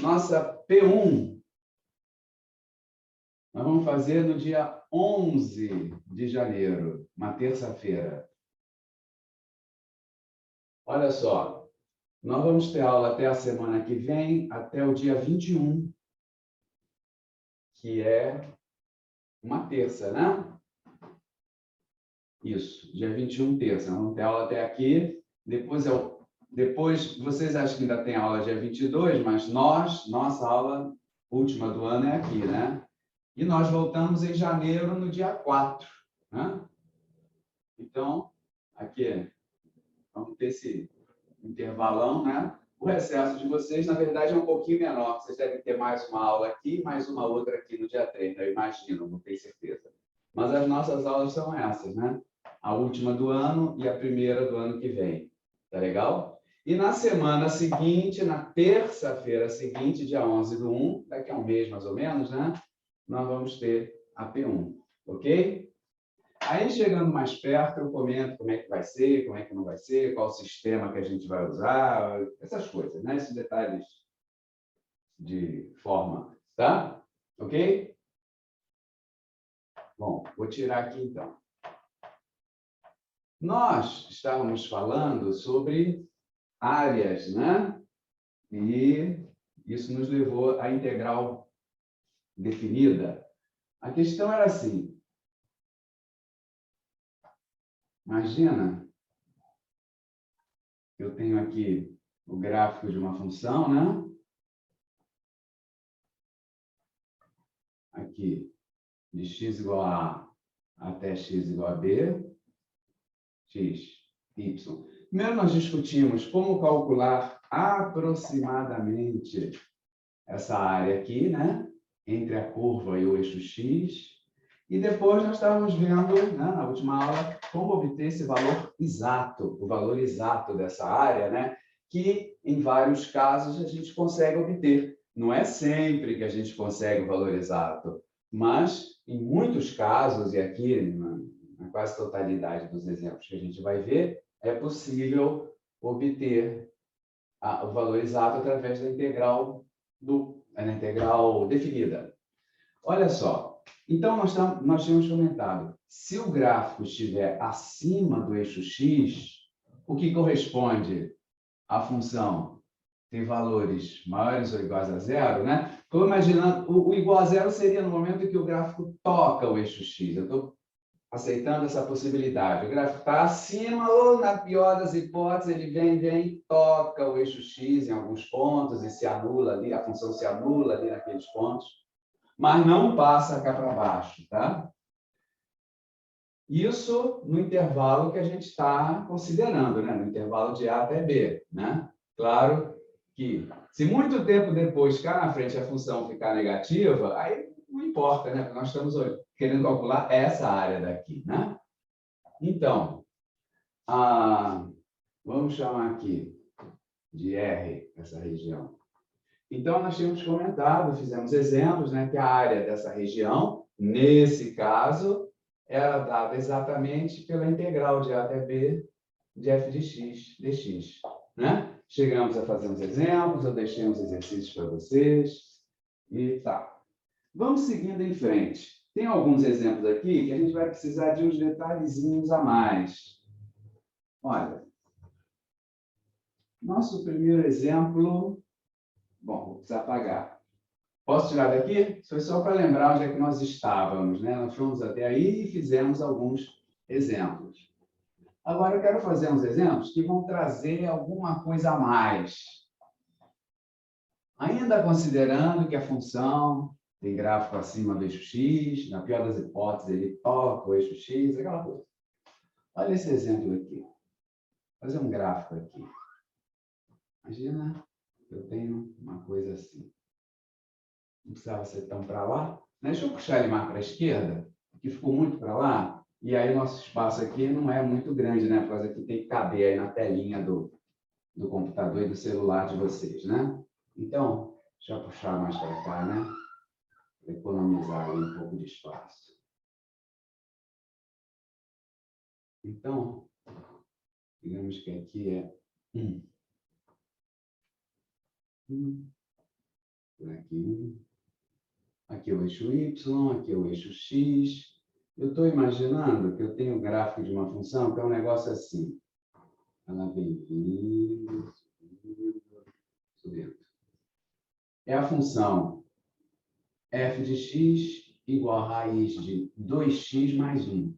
nossa P1, nós vamos fazer no dia 11 de janeiro, uma terça-feira. Olha só, nós vamos ter aula até a semana que vem, até o dia 21, que é uma terça, né? Isso, dia 21, terça. Nós vamos ter aula até aqui. Depois vocês acham que ainda tem aula dia 22, mas nossa aula última do ano é aqui, né? E nós voltamos em janeiro, no dia 4, né? Então, aqui, vamos ter esse intervalão, né? O recesso de vocês, na verdade, é um pouquinho menor. Vocês devem ter mais uma aula aqui, mais uma outra aqui no dia 3, né? Eu imagino, não tenho certeza. Mas as nossas aulas são essas, né? A última do ano e a primeira do ano que vem. Tá legal? E na semana seguinte, na terça-feira seguinte, dia 11 do 1, daqui a um mês mais ou menos, né? Nós vamos ter a P1, ok? Aí, chegando mais perto, eu comento como é que vai ser, como é que não vai ser, qual o sistema que a gente vai usar, essas coisas, né? Esses detalhes de forma, tá? Ok? Bom, vou tirar aqui então. Nós estávamos falando sobre áreas, né? E isso nos levou à integral definida. A questão era assim: imagina, eu tenho aqui o gráfico de uma função, né? Aqui, de x igual a até x igual a b, x, y. Primeiro nós discutimos como calcular aproximadamente essa área aqui, né? Entre a curva e o eixo x. E depois nós estávamos vendo, né, na última aula, como obter esse valor exato, o valor exato dessa área, né? Que em vários casos a gente consegue obter. Não é sempre que a gente consegue o valor exato, mas em muitos casos, e aqui na quase totalidade dos exemplos que a gente vai ver, é possível obter o valor exato através da integral definida. Olha só, então nós tínhamos comentado, se o gráfico estiver acima do eixo x, o que corresponde à função ter valores maiores ou iguais a zero, né? Estou imaginando, o igual a zero seria no momento em que o gráfico toca o eixo x. Eu estou aceitando essa possibilidade. O gráfico está acima ou, na pior das hipóteses, ele vem, toca o eixo x em alguns pontos e se anula ali, a função se anula ali naqueles pontos, mas não passa cá para baixo, tá? Isso no intervalo que a gente está considerando, né? No intervalo de A até B, né? Claro que, se muito tempo depois, cá na frente, a função ficar negativa, aí não importa, né? Porque nós estamos querendo calcular essa área daqui, né? Então, vamos chamar aqui de R, essa região. Então, nós tínhamos comentado, fizemos exemplos, né, que a área dessa região, nesse caso, era dada exatamente pela integral de A até B de f de x dx. Né? Chegamos a fazer uns exemplos, eu deixei uns exercícios para vocês, e tá. Vamos seguindo em frente. Tem alguns exemplos aqui que a gente vai precisar de uns detalhezinhos a mais. Olha, nosso primeiro exemplo... Bom, vou precisar apagar. Posso tirar daqui? Foi só para lembrar onde é que nós estávamos, né? Nós fomos até aí e fizemos alguns exemplos. Agora, eu quero fazer uns exemplos que vão trazer alguma coisa a mais. Ainda considerando que a função tem gráfico acima do eixo x, na pior das hipóteses, ele toca o eixo x, aquela coisa. Olha esse exemplo aqui. Vou fazer um gráfico aqui. Imagina, eu tenho uma coisa assim. Não precisava ser tão para lá. Deixa eu puxar ele mais para a esquerda, que ficou muito para lá, e aí nosso espaço aqui não é muito grande, né? Porque aqui tem que caber aí na telinha do computador e do celular de vocês, né? Então, deixa eu puxar mais para cá, né? Para economizar aí um pouco de espaço. Então, digamos que aqui é 1. por aqui. Aqui é o eixo Y, aqui é o eixo X. Eu estou imaginando que eu tenho o gráfico de uma função que é um negócio assim. Ela vem vindo, subindo, subindo. É a função f de x igual a raiz de 2x mais 1.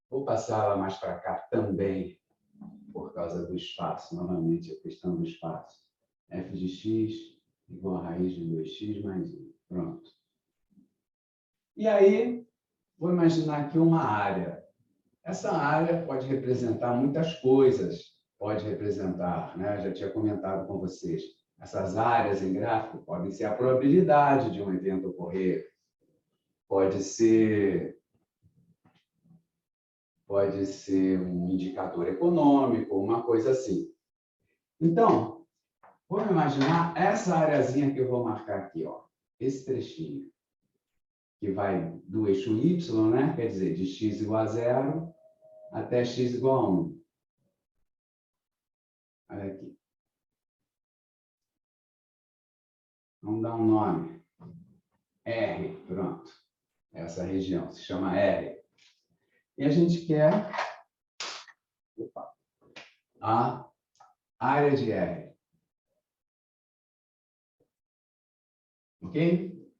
Vou passar ela mais para cá também, por causa do espaço. Novamente, a questão do espaço. F de x igual a raiz de 2x mais 1. Pronto. E aí, vou imaginar aqui uma área. Essa área pode representar muitas coisas. Pode representar, né? Eu já tinha comentado com vocês. Essas áreas em gráfico podem ser a probabilidade de um evento ocorrer. Pode ser um indicador econômico, uma coisa assim. Então, vamos imaginar essa areazinha que eu vou marcar aqui, ó, esse trechinho, que vai do eixo Y, né? Quer dizer, de x igual a 0 até x igual a 1. Olha aqui. Vamos dar um nome. R, pronto. Essa região se chama R. E a gente quer a área de R. Ok?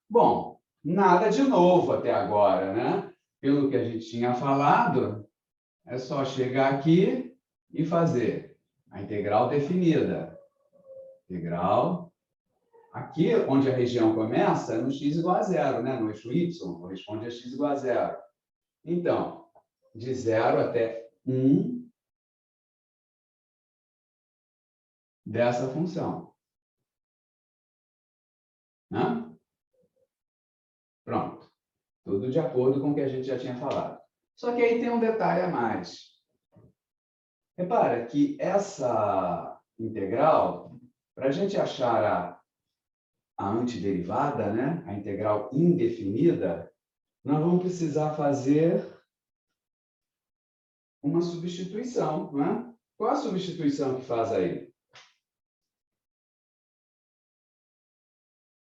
Bom, nada de novo até agora, né? Pelo que a gente tinha falado, é só chegar aqui e fazer a integral definida. Integral. Aqui, onde a região começa, é no x igual a 0, né? No eixo y, corresponde a x igual a 0. Então, de 0 até 1 dessa função. Né? Pronto. Tudo de acordo com o que a gente já tinha falado. Só que aí tem um detalhe a mais. Repara que essa integral, para a gente achar a antiderivada, né? A integral indefinida, nós vamos precisar fazer uma substituição. Né? Qual a substituição que faz aí?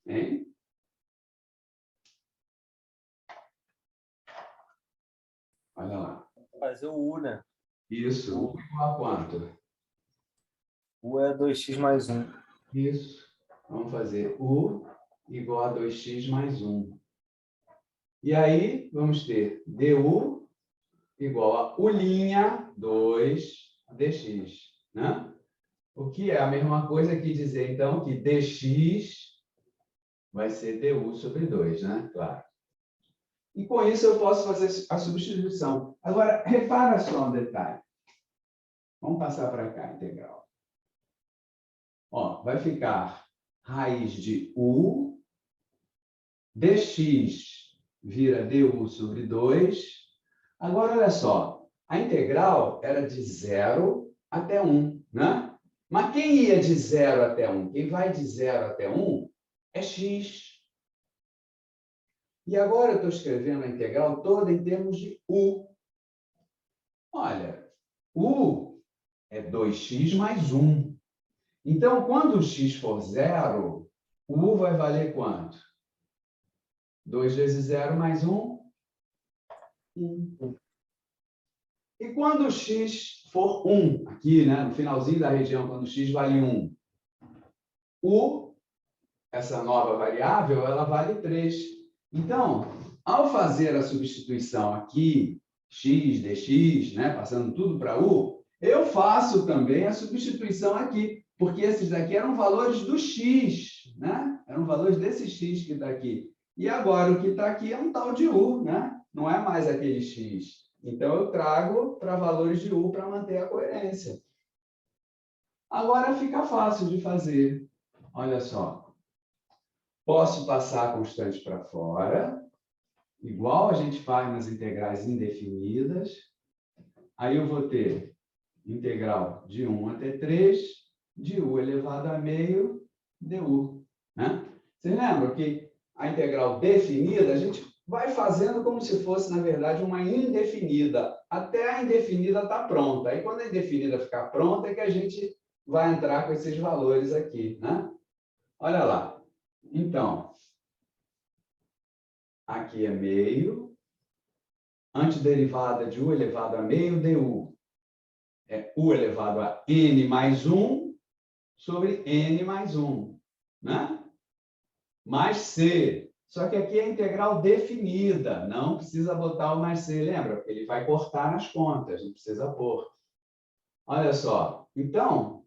Hein? Olha lá. Fazer o U, né? Isso. U igual a quanto? U é 2x mais 1. Isso. Vamos fazer U igual a 2x mais 1. E aí, vamos ter du igual a U' 2 dx. Né? O que é a mesma coisa que dizer, então, que dx vai ser du sobre 2, né? Claro. E com isso eu posso fazer a substituição. Agora, repara só um detalhe. Vamos passar para cá, integral. Ó, vai ficar raiz de u, dx vira du sobre 2. Agora, olha só, a integral era de 0 até 1, né? Mas quem ia de 0 até 1? Quem vai de 0 até 1 é x. E agora eu estou escrevendo a integral toda em termos de u. Olha, u é 2x mais 1. Então, quando o x for 0, o u vai valer quanto? 2 vezes 0 mais 1? 1. E quando o x for 1, aqui, né, no finalzinho da região, quando o x vale 1, u, essa nova variável, ela vale 3. Então, ao fazer a substituição aqui, x, dx, né, passando tudo para u, eu faço também a substituição aqui, porque esses daqui eram valores do x, né? Eram valores desse x que está aqui. E agora o que está aqui é um tal de u, né? Não é mais aquele x. Então, eu trago para valores de u para manter a coerência. Agora fica fácil de fazer. Olha só. Posso passar a constante para fora, igual a gente faz nas integrais indefinidas. Aí eu vou ter integral de 1 até 3, de u elevado a meio, du. Né? Vocês lembram que a integral definida, a gente vai fazendo como se fosse, na verdade, uma indefinida. Até a indefinida estar pronta. Aí, quando a indefinida ficar pronta, é que a gente vai entrar com esses valores aqui, né? Olha lá. Então, aqui é meio. Antiderivada de u elevado a meio du. É u elevado a n mais 1 sobre n mais 1. Né? Mais c. Só que aqui é integral definida. Não precisa botar o mais c, lembra? Porque ele vai cortar nas contas, não precisa pôr. Olha só. Então,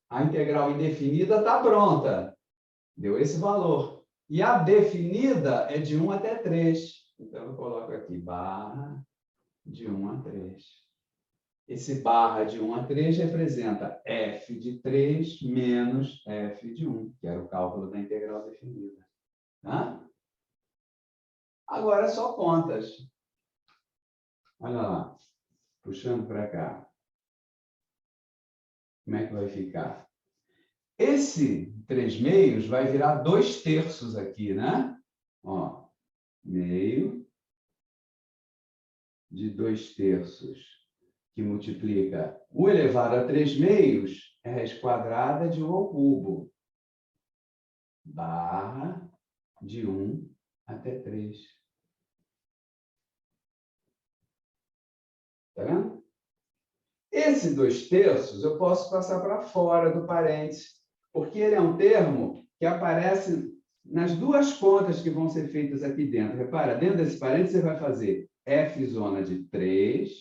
a integral indefinida está pronta. Deu esse valor. E a definida é de 1 até 3. Então, eu coloco aqui, barra de 1 a 3. Esse barra de 1 a 3 representa f de 3 menos f de 1, que era o cálculo da integral definida. Tá? Agora é só contas. Olha lá. Puxando para cá. Como é que vai ficar? Esse 3 meios vai virar 2 terços aqui, né? Ó, meio de 2 terços, que multiplica u elevado a 3 meios, é raiz quadrada de 1 ao cubo, barra de 1 até 3. Está vendo? Esse 2 terços eu posso passar para fora do parênteses, porque ele é um termo que aparece nas duas contas que vão ser feitas aqui dentro. Repara, dentro desse parênteses você vai fazer f zona de 3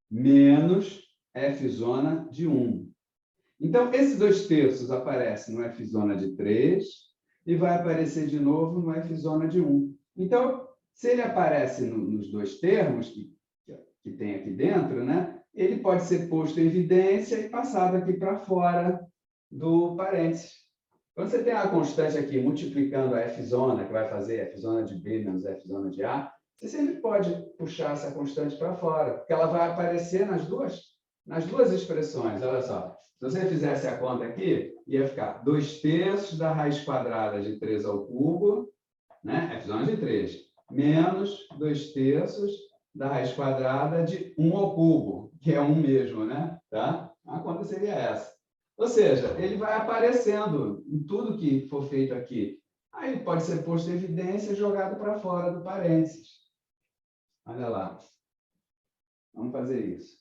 menos f zona de 1. Então, esse 2 terços aparece no f zona de 3 e vai aparecer de novo no f zona de 1. Então, se ele aparece nos dois termos que tem aqui dentro, né? Ele pode ser posto em evidência e passado aqui para fora do parênteses. Quando você tem a constante aqui multiplicando a f zona, que vai fazer f zona de B menos f zona de A, você sempre pode puxar essa constante para fora, porque ela vai aparecer nas duas expressões. Olha só, se você fizesse a conta aqui, ia ficar 2 terços da raiz quadrada de 3 ao cubo, né? f zona de 3, menos 2 terços da raiz quadrada de 1 ao cubo, que é 1 mesmo, né? Tá? A conta seria essa. Ou seja, ele vai aparecendo em tudo que for feito aqui. Aí ele pode ser posto em evidência e jogado para fora do parênteses. Olha lá. Vamos fazer isso.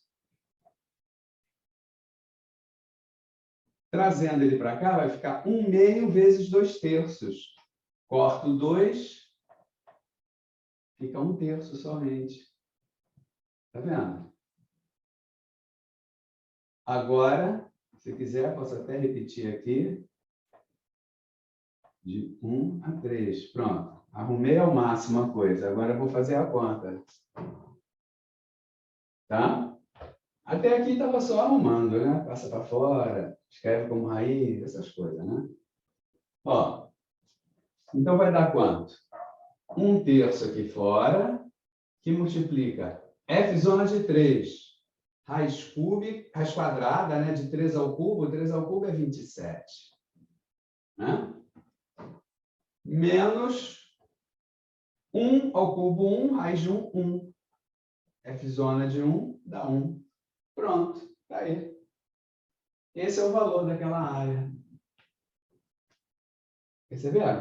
Trazendo ele para cá, vai ficar 1 meio vezes 2 terços. Corto 2, fica 1 terço somente. Está vendo? Agora, se quiser, posso até repetir aqui. De 1 a 3. Pronto. Arrumei ao máximo a coisa. Agora eu vou fazer a conta. Tá? Até aqui estava só arrumando, né? Passa para fora, escreve como raiz, essas coisas, né? Ó, então vai dar quanto? 1 terço aqui fora, que multiplica f zona de 3. Raiz quadrada, né? De 3 ao cubo. 3 ao cubo é 27. Né? Menos 1 ao cubo 1, raiz de 1, 1. F zona de 1 dá 1. Pronto, está aí. Esse é o valor daquela área. Perceberam?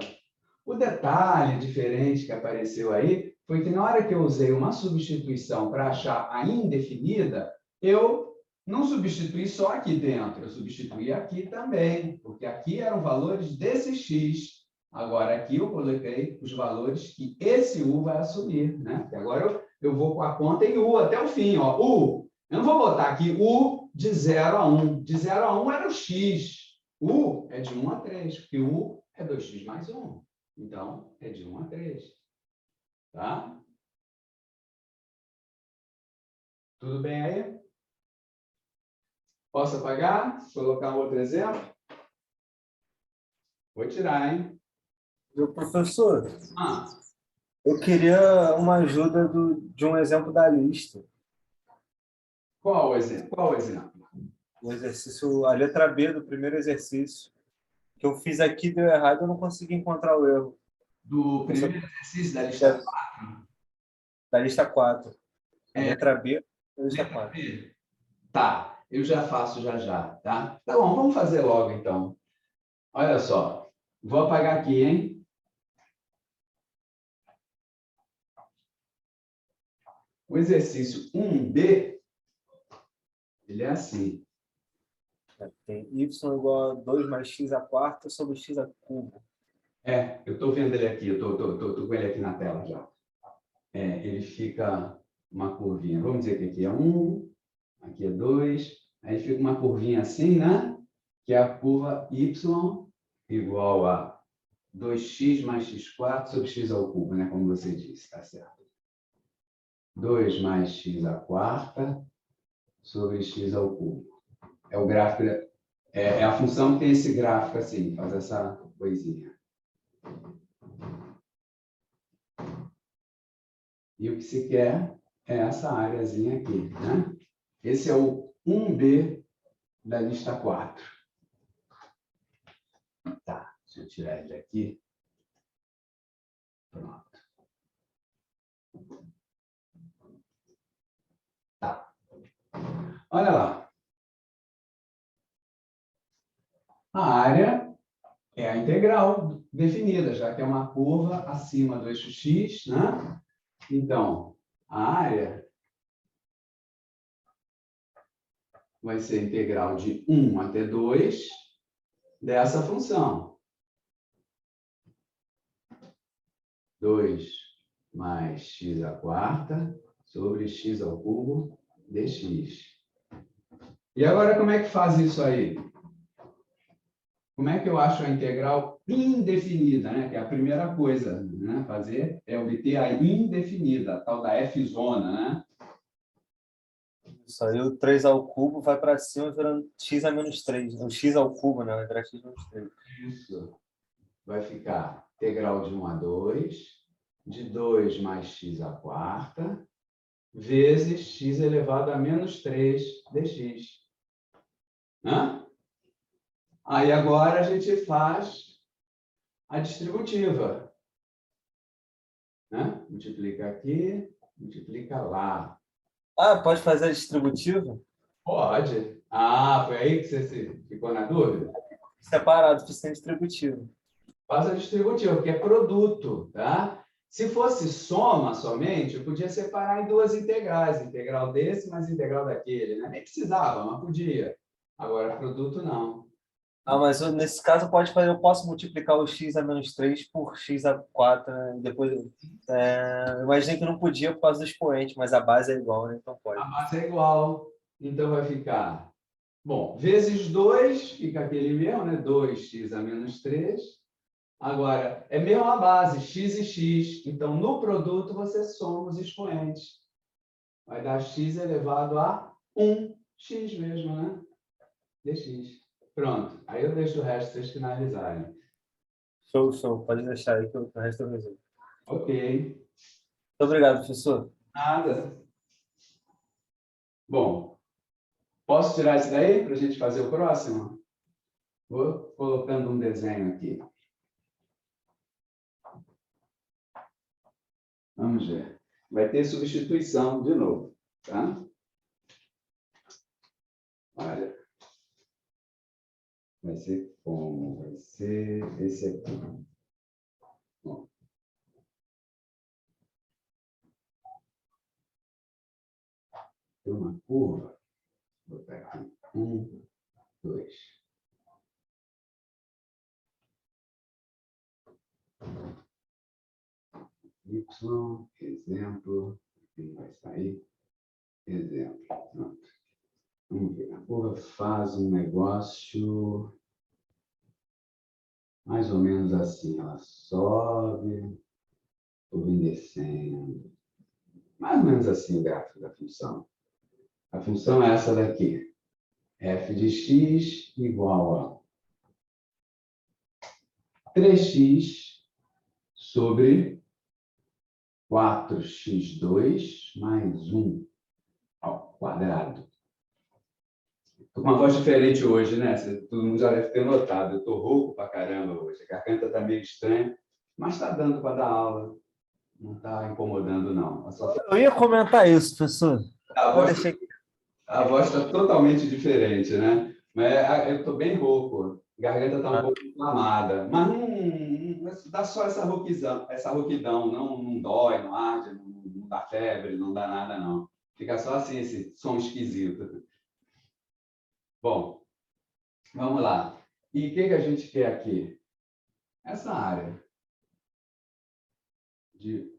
O detalhe diferente que apareceu aí foi que na hora que eu usei uma substituição para achar a indefinida, eu não substituí só aqui dentro, eu substituí aqui também, porque aqui eram valores desse x. Agora aqui eu coloquei os valores que esse u vai assumir, né? Porque agora eu vou com a conta em u até o fim, ó. U. Eu não vou botar aqui u de 0 a 1. De 0 a 1 era o x. U é de 1 a 3, porque u é 2x mais 1. Então, é de 1 a 3. Tá? Tudo bem aí? Posso apagar? Colocar um outro exemplo? Vou tirar, hein? Meu professor, Ah, eu queria uma ajuda de um exemplo da lista. qual o exemplo? Qual o exemplo? O exercício, a letra B do primeiro exercício. Que eu fiz aqui deu errado, eu não consegui encontrar o erro. Do primeiro exercício da lista 4? Da lista 4. A É. letra B da lista Letra 4. B. Tá. eu já faço já, tá? Tá bom, vamos fazer logo, então. Olha só, vou apagar aqui, hein? O exercício 1B, ele é assim. Tem y igual a 2 mais x à quarta sobre x ao cubo. Eu estou vendo ele aqui, eu tô com ele aqui na tela já. Ele fica uma curvinha. Vamos dizer que aqui é 1, aqui é 2, aí fica uma curvinha assim, né? Que é a curva y igual a 2x mais x² sobre x ao cubo, né? Como você disse, tá certo? 2 mais x à quarta sobre x ao cubo. É o gráfico, é a função que tem esse gráfico assim, faz essa coisinha. E o que se quer é essa áreazinha aqui, né? Esse é o 1B da lista 4. Tá, deixa eu tirar ele aqui. Pronto. Tá. Olha lá. A área é a integral definida, já que é uma curva acima do eixo x, né? Então, a área vai ser a integral de 1 até 2 dessa função. 2 mais x à quarta sobre x ao cubo dx. E agora, como é que faz isso aí? Como é que eu acho a integral indefinida, né? Que é a primeira coisa, né? Fazer é obter a indefinida, a tal da f-zona, né? Isso aí, o 3 ao cubo vai para cima virando x a menos 3. O x ao cubo, né? Vai virar x menos 3. Isso. Vai ficar integral de 1 a 2, de 2 mais x à quarta, vezes x elevado a menos 3 dx. Hã? Aí agora a gente faz a distributiva. Né? Multiplica aqui, multiplica lá. Ah, pode fazer a distributiva? Pode. Foi aí que você ficou na dúvida? Separado, precisa ser distributivo. Faz a distributiva, porque é produto, tá? Se fosse soma somente, eu podia separar em duas integrais, integral desse mais integral daquele, né? Nem precisava, mas podia. Agora, produto não. Ah, mas nesse caso eu posso multiplicar o x a menos 3 por x a 4, né? Depois, eu imaginei que não podia por causa do expoente, mas a base é igual, né? Então pode. A base é igual, então vai ficar... Bom, vezes 2, fica aquele mesmo, né? 2x a menos 3. Agora, é mesmo a base, x e x. Então, no produto, você soma os expoentes. Vai dar x elevado a 1, x mesmo, né? Dx. Pronto. Aí eu deixo o resto vocês finalizarem. Show. Pode deixar aí que o resto eu resolvo. Ok. Muito obrigado, professor. Nada. Bom, posso tirar isso daí para a gente fazer o próximo? Vou colocando um desenho aqui. Vamos ver. Vai ter substituição de novo, tá? Olha. Vai ser como? Vai ser esse aqui. Bom. Tem uma curva. Vou botar aqui. 1, 2. Y, exemplo. Aqui vai sair. Exemplo. Pronto. Vamos ver. A curva faz um negócio mais ou menos assim. Ela sobe, vem descendo. Mais ou menos assim o gráfico da função. A função é essa daqui. F de x igual a 3x sobre 4x2 mais 1 ao quadrado. Estou com uma voz diferente hoje, né? Todo mundo já deve ter notado. Eu estou rouco pra caramba hoje. A garganta está meio estranha, mas está dando para dar aula. Não está incomodando, não. Eu ia comentar isso, professor. A Eu voz deixei... A voz está totalmente diferente, né? Mas eu estou bem rouco, a garganta está um Ah, pouco inflamada, mas dá só essa rouquidão, não dói, não arde, não dá febre, não dá nada, não. Fica só assim, esse som esquisito. Bom, vamos lá. E o que a gente quer aqui? Essa área de,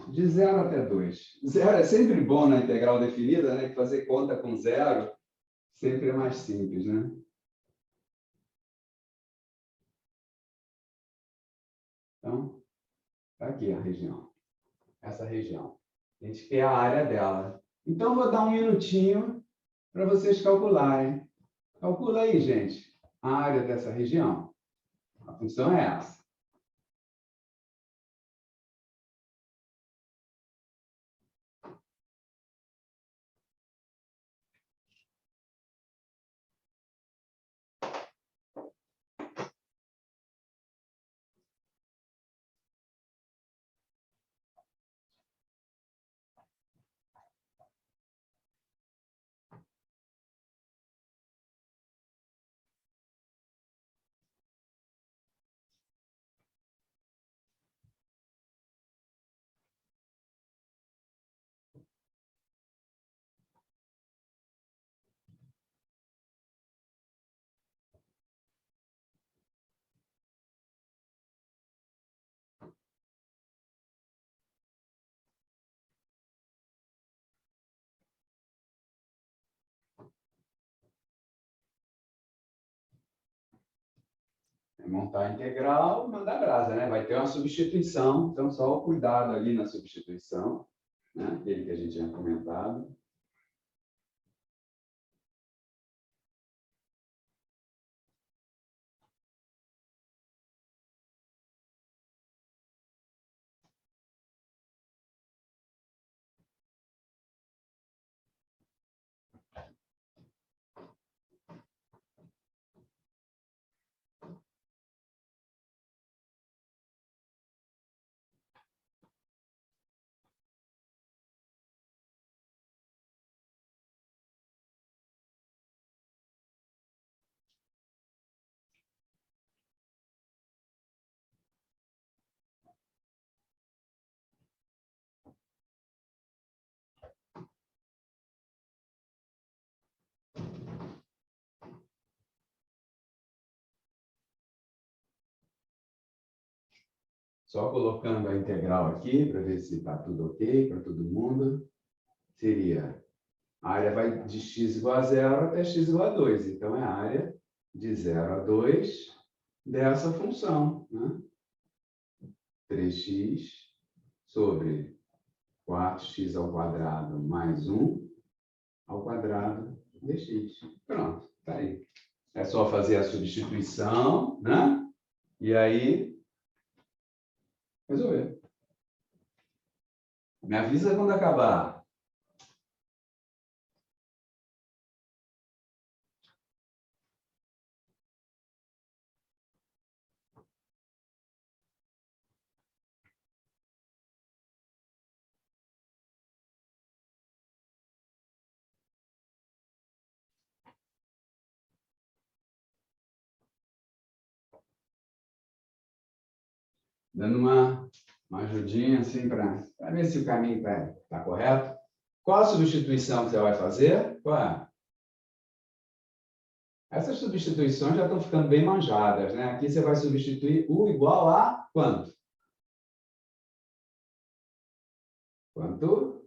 de 0 até 2. Zero é sempre bom na integral definida, né? Fazer conta com zero sempre é mais simples, né? Então, tá aqui a região, essa região. A gente quer a área dela. Então, vou dar um minutinho para vocês calcularem. Calcula aí, gente, a área dessa região. A função é essa. É montar a integral, mandar brasa, né? Vai ter uma substituição, então só o cuidado ali na substituição, né? Aquele que a gente tinha comentado. Só colocando a integral aqui para ver se está tudo ok para todo mundo. Seria, a área vai de x igual a zero até x igual a 2. Então, é a área de 0 a 2 dessa função, né? 3x sobre 4x ao quadrado mais 1 ao quadrado dx. Pronto, está aí. É só fazer a substituição, né? E aí, resolver. Me avisa quando acabar. Dando uma ajudinha assim para ver se o caminho está correto. Qual a substituição que você vai fazer? Qual é? Essas substituições já estão ficando bem manjadas, né? Aqui você vai substituir u igual a quanto? Quanto?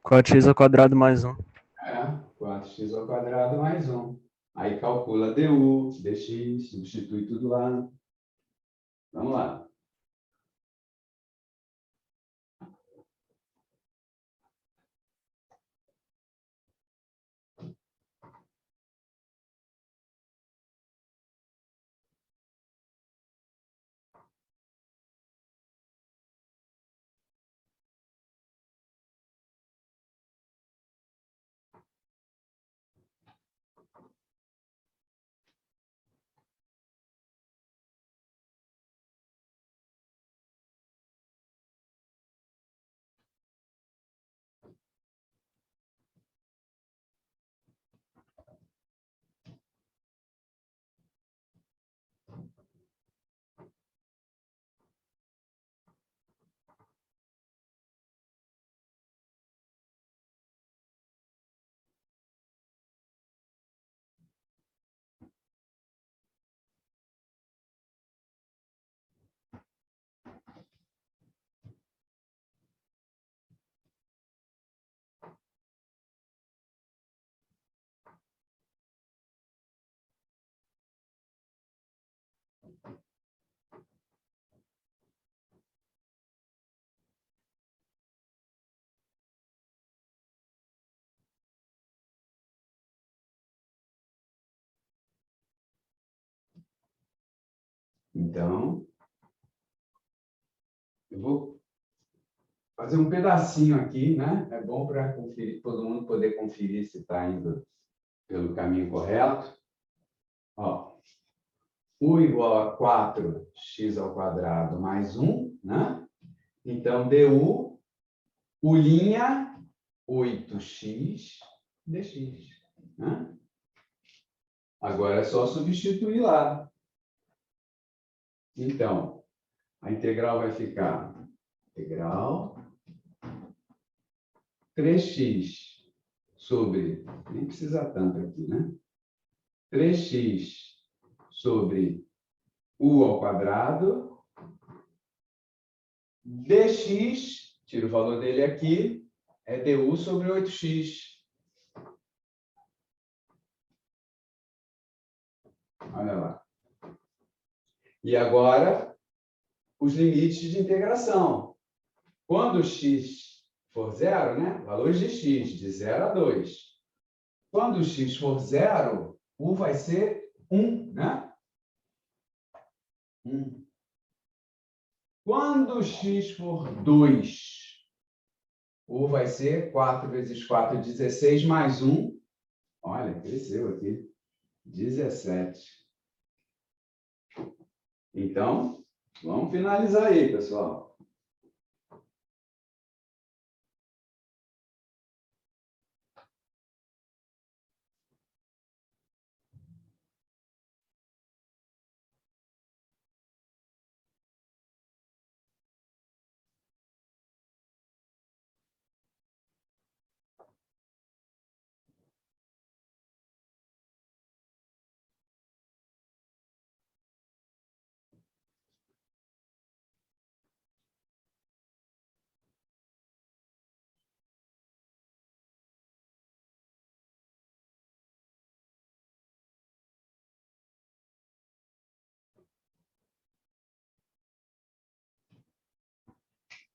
4x ao quadrado mais 1. É, 4x ao quadrado mais 1. Aí calcula du, dx, substitui tudo lá. Vamos lá. Então, eu vou fazer um pedacinho aqui, né? É bom para todo mundo poder conferir se está indo pelo caminho correto. Ó, U igual a 4x² mais 1, né? Então, du, U', 8x dx. Né? Agora é só substituir lá. Então, a integral vai ficar integral 3x sobre, nem precisa tanto aqui, né? 3x sobre u² dx, tiro o valor dele aqui, é du sobre 8x. Olha lá. E agora, os limites de integração. Quando x for zero, né? Valores de x, de 0 a 2. Quando x for zero, u vai ser 1, né? 1. Quando x for 2, u vai ser 4 vezes 4, 16, mais 1. Olha, cresceu aqui. 17. Então, vamos finalizar aí, pessoal.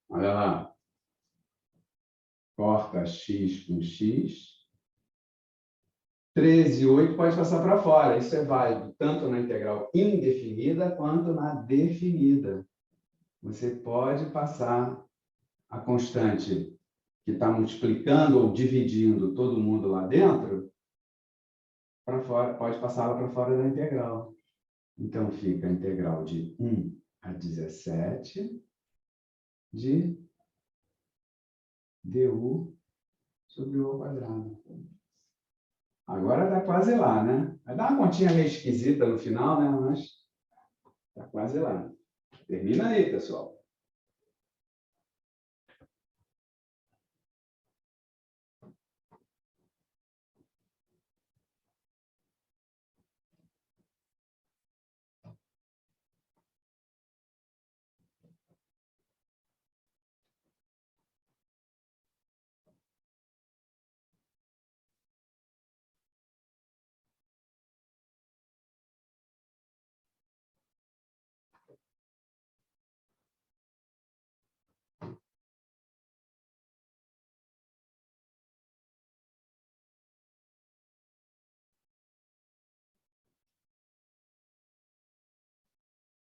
Olha lá. Corta x com x. 13,8 pode passar para fora. Isso é válido tanto na integral indefinida quanto na definida. Você pode passar a constante que está multiplicando ou dividindo todo mundo lá dentro para fora, pode passá-la para fora da integral. Então, fica a integral de 1 a 17 de du sobre u². Agora está quase lá, né? Vai dar uma continha meio esquisita no final, né? Mas está quase lá. Termina aí, pessoal.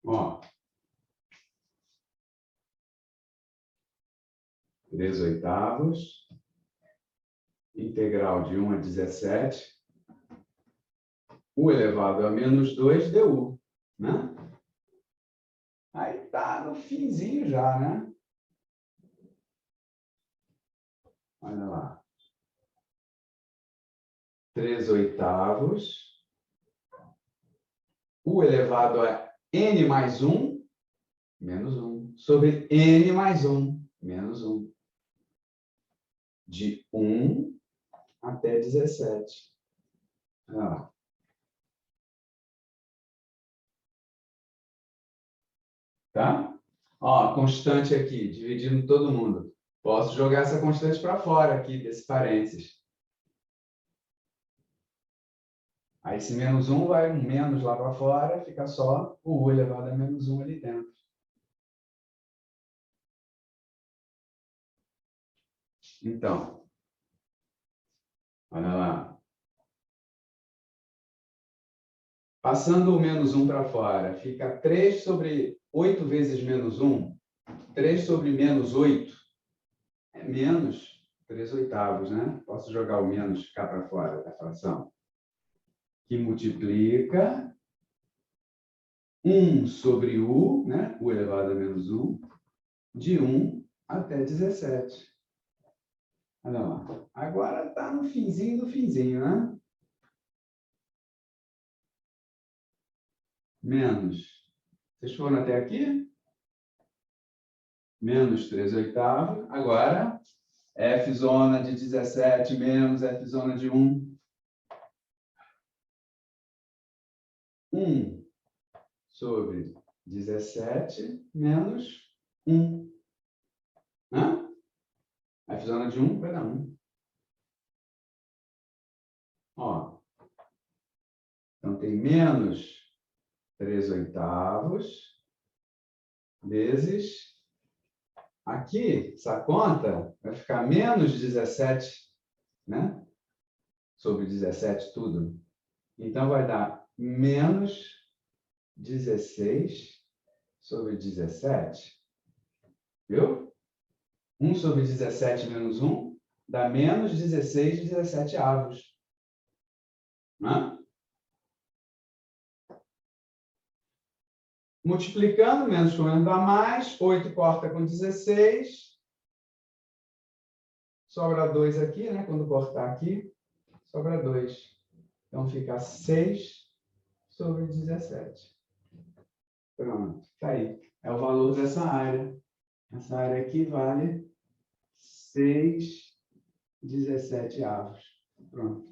Ó, 3/8, integral de 1 a 17, u elevado a menos 2 du, né? Aí tá no finzinho já, né? Olha lá. 3/8, u elevado a n mais 1, menos 1, sobre n mais 1, menos 1. De 1 até 17. Olha lá. Tá? Ó, constante aqui, dividindo todo mundo. Posso jogar essa constante para fora aqui, desse parênteses. Aí esse menos 1 vai um menos lá para fora, fica só o u elevado a menos 1 ali dentro. Então, olha lá. Passando o menos 1 para fora, fica 3 sobre 8 vezes menos 1. 3 sobre menos 8 é menos 3/8, né? Posso jogar o menos cá para fora da fração. Que multiplica 1 sobre u, né? U elevado a menos 1, de 1 até 17. Olha lá. Agora está no finzinho do finzinho, né? Menos. Vocês foram até aqui? Menos 3/8. Agora, f zona de 17 menos f zona de 1. 1 sobre 17 menos 1. Hã? F zona de 1 vai dar 1. Ó. Então, tem menos 3/8 vezes... Aqui, essa conta vai ficar menos 17, né? Sobre 17 tudo. Então, vai dar menos 16 sobre 17. Viu? 1 sobre 17 menos 1 dá menos 16 17avos. Né? Multiplicando, menos com menos dá mais. 8 corta com 16. Sobra 2 aqui, né? Quando cortar aqui, sobra 2. Então, fica 6 sobre 17. Pronto, está aí. É o valor dessa área. Essa área aqui vale 6 17avos. Pronto.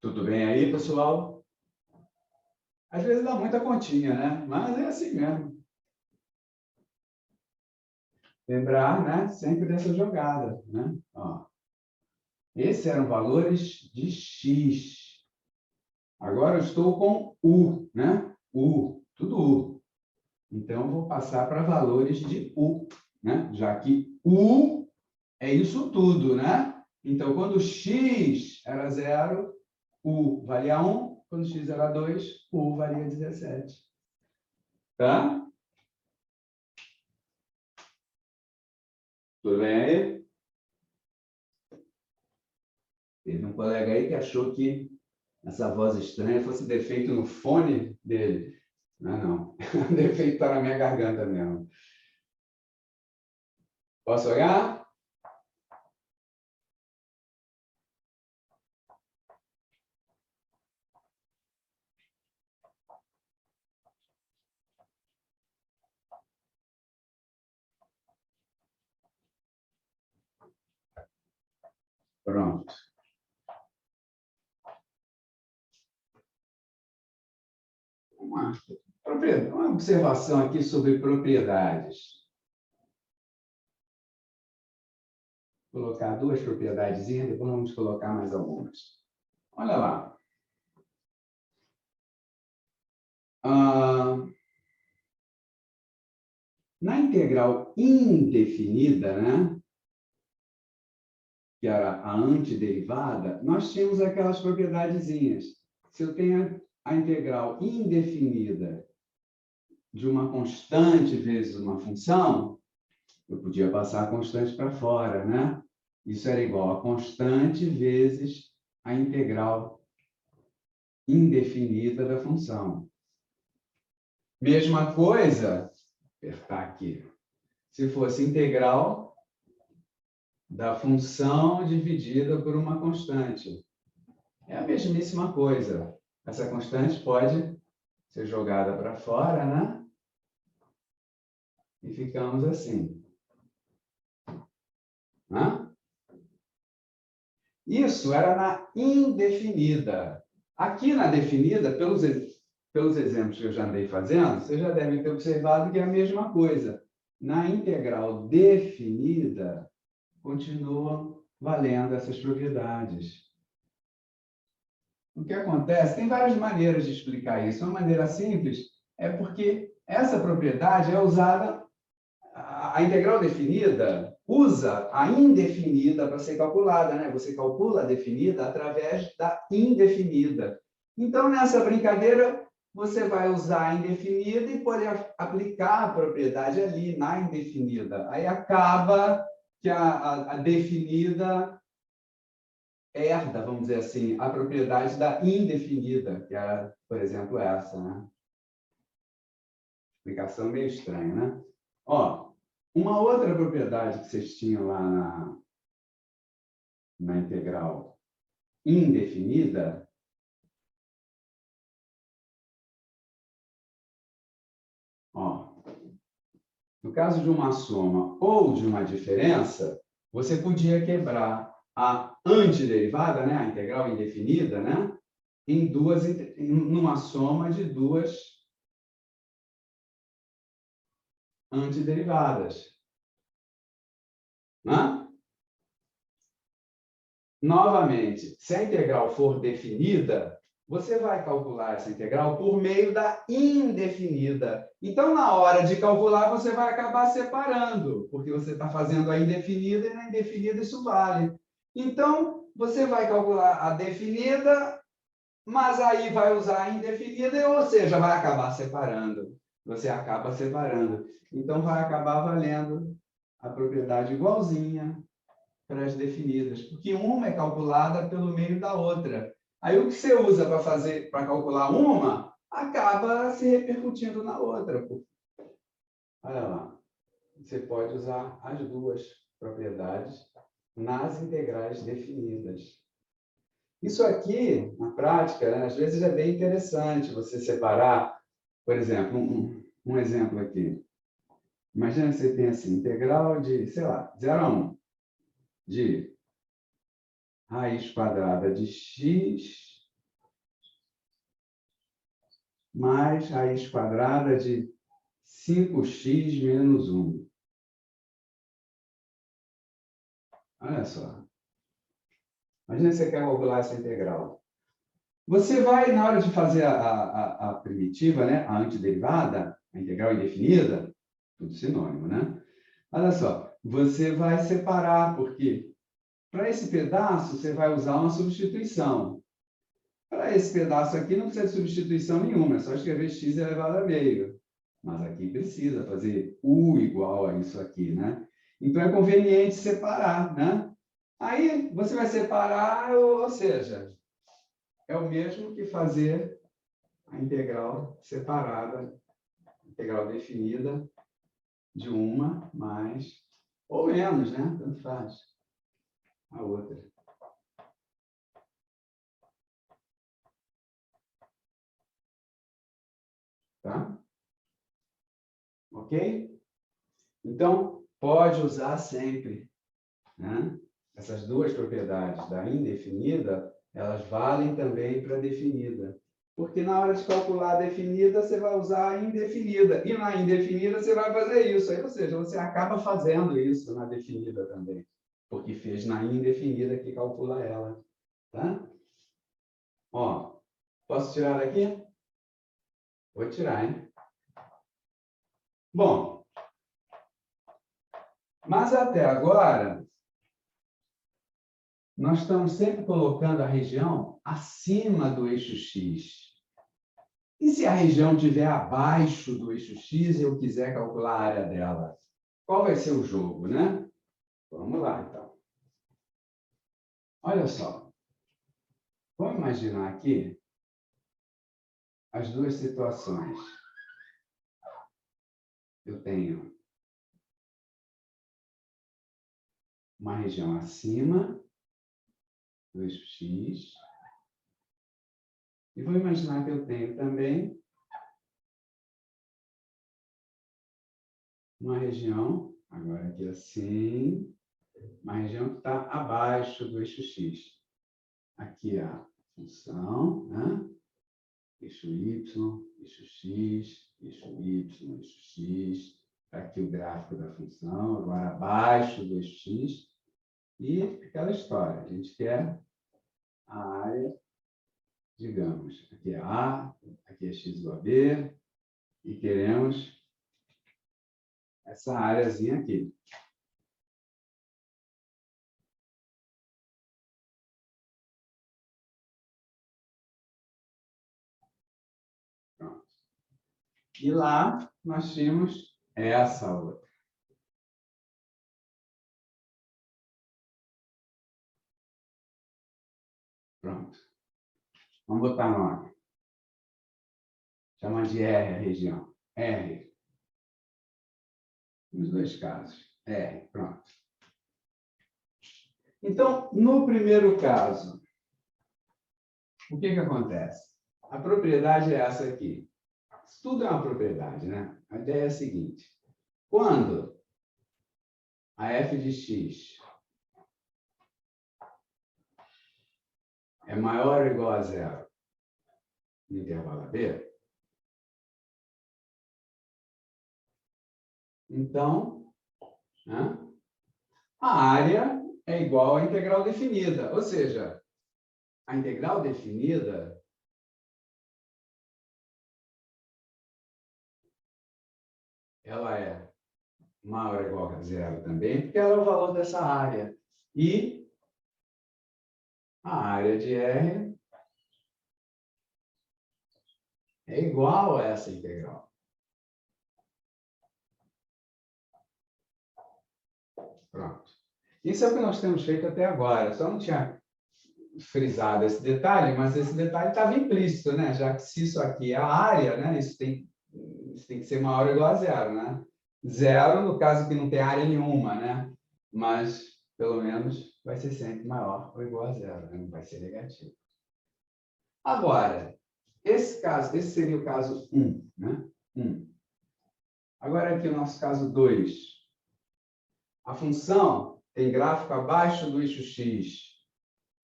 Tudo bem aí, pessoal? Às vezes dá muita continha, né? Mas é assim mesmo. Lembrar, né? Sempre dessa jogada, né? Ó. Esses eram valores de x. Agora eu estou com u, né? U, tudo u. Então, eu vou passar para valores de u, né? Já que u é isso tudo, né? Então, quando x era 0, u valia 1. Quando x era 2, u valia 17. Tá? Tudo bem aí? Teve um colega aí que achou que essa voz estranha fosse defeito no fone dele. Não, não. O defeito está na minha garganta mesmo. Posso olhar? Pronto. Uma observação aqui sobre propriedades. Vou colocar 2 propriedadezinhas, depois vamos colocar mais algumas. Olha lá. Na integral indefinida, né? Que era a antiderivada, nós tínhamos aquelas propriedadezinhas. Se eu tenho a integral indefinida de uma constante vezes uma função, eu podia passar a constante para fora, né? Isso era igual a constante vezes a integral indefinida da função. Mesma coisa, vou apertar aqui, se fosse integral da função dividida por uma constante. É a mesmíssima coisa. Essa constante pode ser jogada para fora, né? E ficamos assim. Hã? Isso era na indefinida. Aqui na definida, pelos exemplos que eu já andei fazendo, vocês já devem ter observado que é a mesma coisa. Na integral definida, continuam valendo essas propriedades. O que acontece? Tem várias maneiras de explicar isso. Uma maneira simples é porque essa propriedade é usada, a integral definida usa a indefinida para ser calculada, né? Você calcula a definida através da indefinida. Então, nessa brincadeira, você vai usar a indefinida e pode aplicar a propriedade ali na indefinida. Aí acaba que a definida herda, vamos dizer assim, a propriedade da indefinida, que é, por exemplo, essa, né? Explicação meio estranha, né? Ó, uma outra propriedade que vocês tinham lá na integral indefinida, ó, no caso de uma soma ou de uma diferença, você podia quebrar a antiderivada, né, a integral indefinida, né, numa soma de duas antiderivadas. Né? Novamente, se a integral for definida, você vai calcular essa integral por meio da indefinida. Então, na hora de calcular, você vai acabar separando, porque você está fazendo a indefinida e na indefinida isso vale. Então, você vai calcular a definida, mas aí vai usar a indefinida, ou seja, vai acabar separando. Você acaba separando. Então, vai acabar valendo a propriedade igualzinha para as definidas, porque uma é calculada pelo meio da outra. Aí o que você usa para calcular uma, acaba se repercutindo na outra. Olha lá, você pode usar as duas propriedades nas integrais definidas. Isso aqui, na prática, né, às vezes é bem interessante você separar, por exemplo, um exemplo aqui. Imagina que você tem assim, integral de, sei lá, 0 a 1, de raiz quadrada de x mais raiz quadrada de 5x menos 1. Olha só. Imagina que você quer calcular essa integral. Você vai, na hora de fazer a primitiva, né, a antiderivada, a integral indefinida, tudo sinônimo, né? Olha só, você vai separar, porque para esse pedaço você vai usar uma substituição. Para esse pedaço aqui não precisa de substituição nenhuma, é só escrever x elevado a meio. Mas aqui precisa fazer u igual a isso aqui, né? Então é conveniente separar, né? Aí você vai separar, ou seja, é o mesmo que fazer a integral separada, integral definida de uma mais ou menos, né? Tanto faz a outra. Tá? Ok? Então, pode usar sempre, né? Essas duas propriedades da indefinida, elas valem também para a definida. Porque na hora de calcular a definida, você vai usar a indefinida. E na indefinida, você vai fazer isso. Aí, ou seja, você acaba fazendo isso na definida também. Porque fez na indefinida que calcula ela. Tá? Ó, posso tirar daqui? Vou tirar, hein? Bom, mas até agora, nós estamos sempre colocando a região acima do eixo X. E se a região estiver abaixo do eixo X e eu quiser calcular a área dela? Qual vai ser o jogo, né? Vamos lá, então. Olha só. Vamos imaginar aqui as duas situações. Eu tenho uma região acima do eixo X. E vou imaginar que eu tenho também uma região, agora aqui assim, uma região que está abaixo do eixo X. Aqui a função, né? Eixo Y, eixo X, eixo Y, eixo X. Aqui o gráfico da função, agora abaixo do eixo X. E aquela história, a gente quer a área, digamos, aqui é A, aqui é X igual a B, e queremos essa áreazinha aqui. E lá nós tínhamos essa outra. Pronto. Vamos botar nome. Chama de R a região. R. Nos dois casos. R. Pronto. Então, no primeiro caso, o que acontece? A propriedade é essa aqui. Isso tudo é uma propriedade, né? A ideia é a seguinte. Quando a f de x é maior ou igual a zero no intervalo AB, então, né, a área é igual à integral definida. Ou seja, a integral definida ela é maior ou igual a zero também, porque ela é o valor dessa área. E a área de R é igual a essa integral. Pronto. Isso é o que nós temos feito até agora. Só não tinha frisado esse detalhe, mas esse detalhe estava implícito, né? Já que se isso aqui é a área, né? Isso tem que ser maior ou igual a zero, né? Zero, no caso que não tem área nenhuma, né? Mas, pelo menos, vai ser sempre maior ou igual a zero, né? Não vai ser negativo. Agora, esse seria o caso 1, né? 1. Agora aqui o nosso caso 2. A função tem gráfico abaixo do eixo x.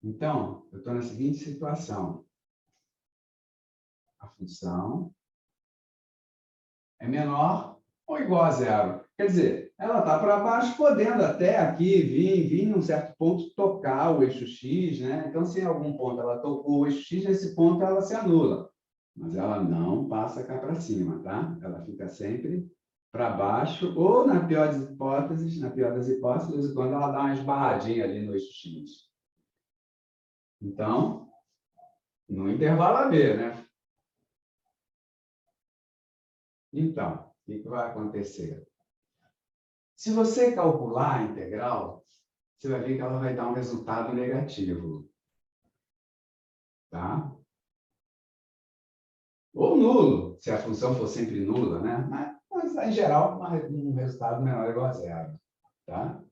Então, eu estou na seguinte situação. A função é menor ou igual a zero. Quer dizer, ela está para baixo, podendo até aqui vir em um certo ponto tocar o eixo x, né? Então, se em algum ponto ela tocou o eixo x, nesse ponto ela se anula. Mas ela não passa cá para cima, tá? Ela fica sempre para baixo, ou na pior das hipóteses, quando ela dá uma esbarradinha ali no eixo x. Então, no intervalo AB, né? Então, o que vai acontecer? Se você calcular a integral, você vai ver que ela vai dar um resultado negativo. Tá? Ou nulo, se a função for sempre nula, né? Mas em geral, um resultado menor ou igual a zero. Tá?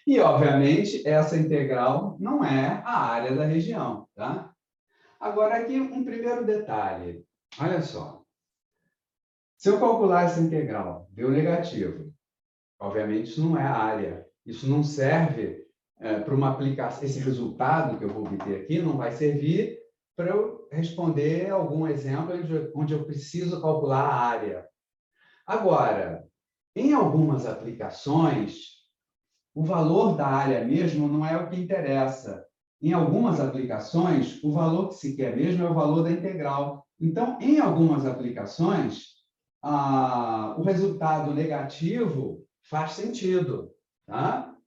E, obviamente, essa integral não é a área da região. Tá? Agora, aqui um primeiro detalhe. Olha só. Se eu calcular essa integral, deu negativo. Obviamente, isso não é a área. Isso não serve para uma aplicação. Esse resultado que eu vou obter aqui não vai servir para eu responder algum exemplo onde eu preciso calcular a área. Agora, em algumas aplicações, o valor da área mesmo não é o que interessa. Em algumas aplicações, o valor que se quer mesmo é o valor da integral. Então, em algumas aplicações, o resultado negativo faz sentido. Tá?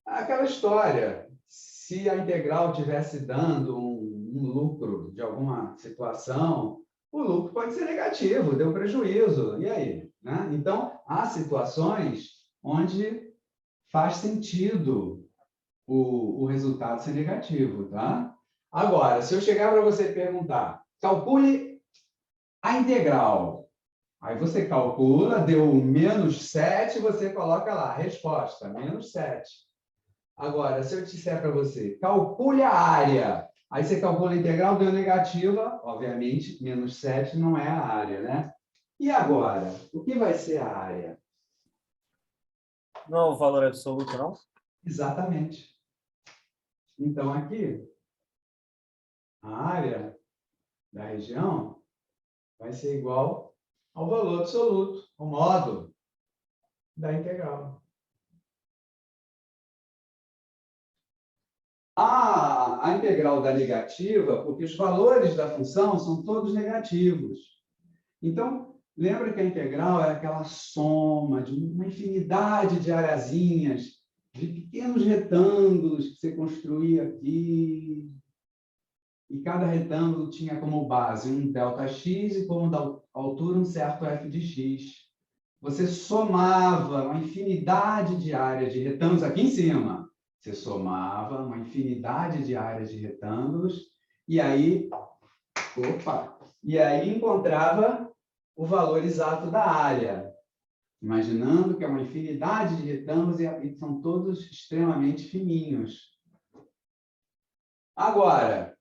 Aquela história, se a integral estivesse dando um lucro de alguma situação, o lucro pode ser negativo, deu prejuízo. E aí? Né? Então, há situações onde faz sentido o resultado ser negativo. Tá? Agora, se eu chegar para você e perguntar, calcule a integral. Aí você calcula, deu menos 7, você coloca lá, resposta, menos 7. Agora, se eu disser para você, calcule a área, aí você calcula a integral, deu negativa, obviamente, menos 7 não é a área, né? E agora, o que vai ser a área? Não é o valor absoluto, não? Exatamente. Então, aqui, a área da região vai ser igual ao valor absoluto, ao modo da integral. A integral dá negativa porque os valores da função são todos negativos. Então, lembra que a integral é aquela soma de uma infinidade de areazinhas, de pequenos retângulos que você construía aqui. e cada retângulo tinha como base um ΔX e como altura um certo f de x. Você somava uma infinidade de áreas de retângulos aqui em cima. Você somava uma infinidade de áreas de retângulos e aí encontrava o valor exato da área. Imaginando que é uma infinidade de retângulos e são todos extremamente fininhos. Agora,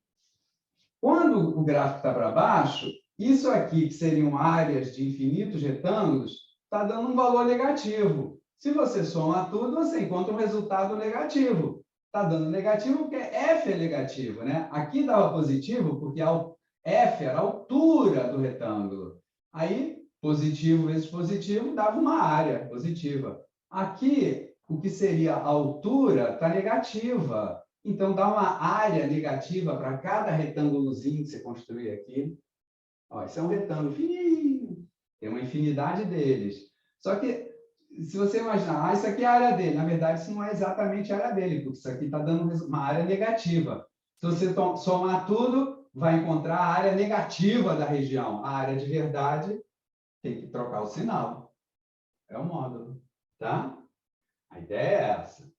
quando o gráfico está para baixo, isso aqui, que seriam áreas de infinitos retângulos, está dando um valor negativo. Se você soma tudo, você encontra um resultado negativo. Está dando negativo porque f é negativo, né? Aqui dava positivo porque f era a altura do retângulo. Aí, positivo vezes positivo dava uma área positiva. Aqui, o que seria a altura está negativa. Então, dá uma área negativa para cada retângulozinho que você construir aqui. Ó, esse é um retângulo fininho. Tem uma infinidade deles. Só que, se você imaginar, isso aqui é a área dele. Na verdade, isso não é exatamente a área dele, porque isso aqui está dando uma área negativa. Se você somar tudo, vai encontrar a área negativa da região. A área de verdade tem que trocar o sinal. É o módulo. Tá? A ideia é essa.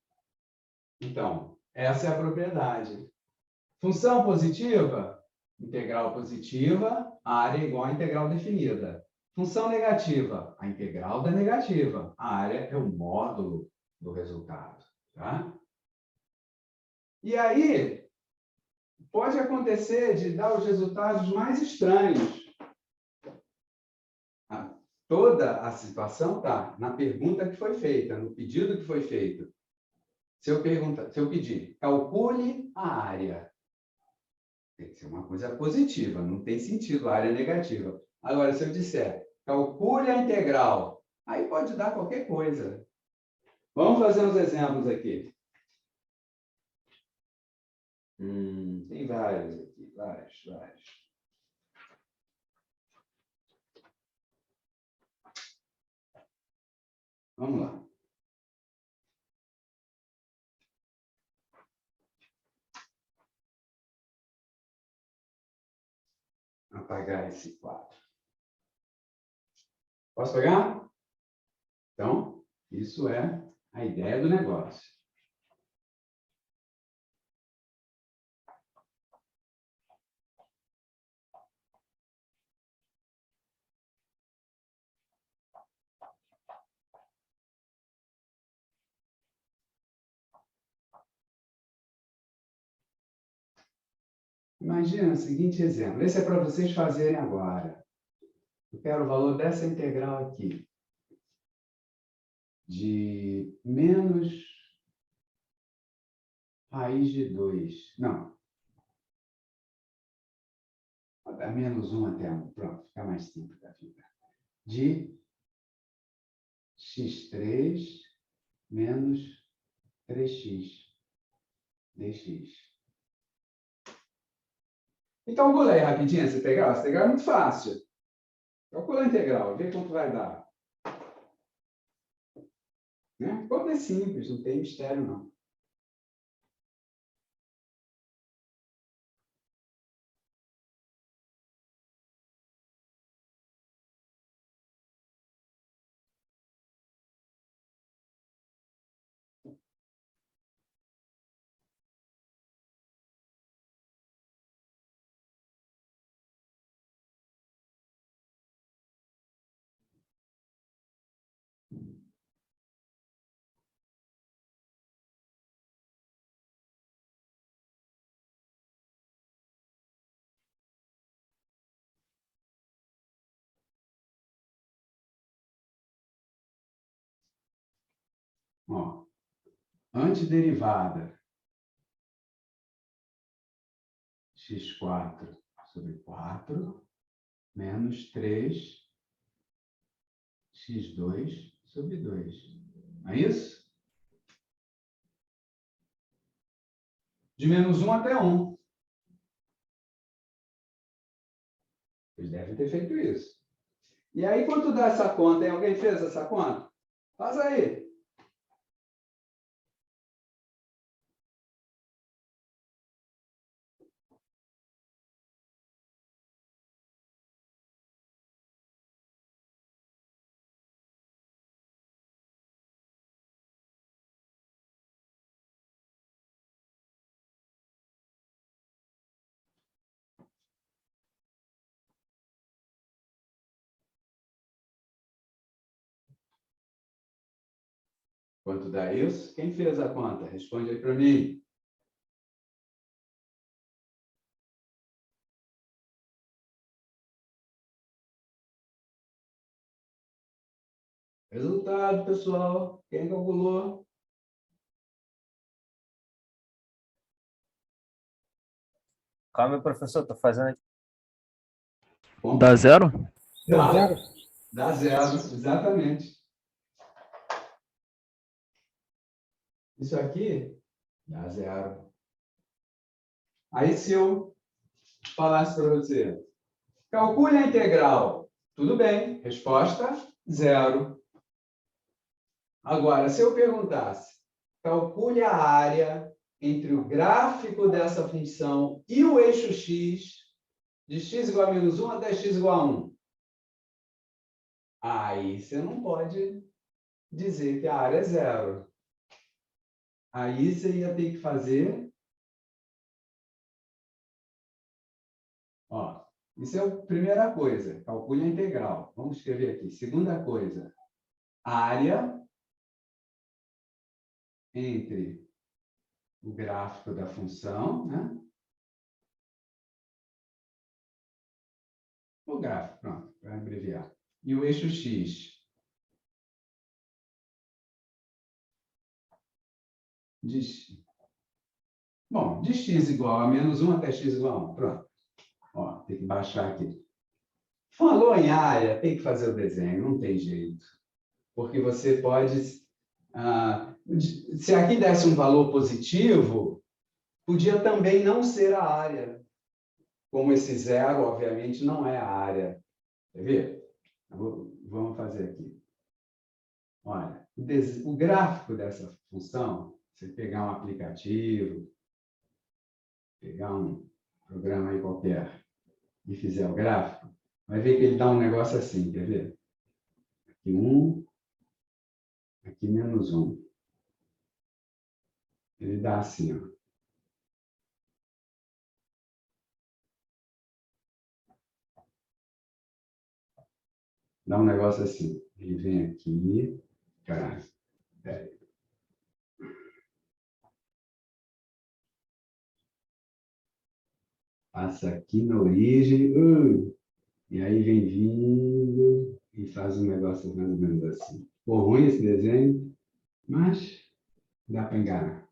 Então, essa é a propriedade. Função positiva, integral positiva, a área é igual à integral definida. Função negativa, a integral da negativa. A área é o módulo do resultado. Tá? E aí, pode acontecer de dar os resultados mais estranhos. Toda a situação está na pergunta que foi feita, no pedido que foi feito. Se eu pedir, calcule a área. Tem que ser uma coisa positiva, não tem sentido a área negativa. Agora, se eu disser, calcule a integral, aí pode dar qualquer coisa. Vamos fazer uns exemplos aqui. Tem vários aqui, vários. Vamos lá. Apagar esse quadro. Posso pegar? Então, isso é a ideia do negócio. Imagina o seguinte exemplo. Esse é para vocês fazerem agora. Eu quero o valor dessa integral aqui. De menos raiz de 2. Não. Dá menos 1 até 1. Pronto, fica mais simples a vida. De x3 menos 3x dx. Então, vou ler rapidinho essa integral. Essa integral é muito fácil. Calcula a integral, vê quanto vai dar. Né? Conta é simples, não tem mistério, não. Ó, antiderivada x4 sobre 4 menos 3 x2 sobre 2. Não é isso? De menos 1 até 1. Vocês devem ter feito isso. E aí, quanto dá essa conta? Hein? Alguém fez essa conta? Faz aí. Quanto dá isso? Quem fez a conta? Responde aí para mim. Resultado, pessoal. Quem calculou? Calma, professor, estou fazendo aqui. Dá zero? Dá zero, exatamente. Isso aqui dá zero. Aí, se eu falasse para você, calcule a integral. Tudo bem, resposta zero. Agora, se eu perguntasse, calcule a área entre o gráfico dessa função e o eixo x, de x igual a menos 1 até x igual a 1. Aí você não pode dizer que a área é zero. Aí você ia ter que fazer... Ó, isso é a primeira coisa, calcule a integral. Vamos escrever aqui. Segunda coisa, área entre o gráfico da função, né? O gráfico, pronto, para abreviar. E o eixo x. Bom, de x igual a menos 1 até x igual a 1. Pronto. Ó, tem que baixar aqui. Falou em área, tem que fazer o desenho, não tem jeito. Porque você pode... se aqui desse um valor positivo, podia também não ser a área. Como esse zero, obviamente, não é a área. Quer ver? Vamos fazer aqui. Olha, o gráfico dessa função, você pegar um aplicativo, pegar um programa aí qualquer e fizer o gráfico, vai ver que ele dá um negócio assim, quer ver? Aqui 1, aqui menos 1. Ele dá assim, ó. Dá um negócio assim. Ele vem aqui, cara, peraí. Passa aqui na origem, e aí vem vindo e faz um negócio mais ou menos assim. Ficou ruim esse desenho, mas dá para enganar.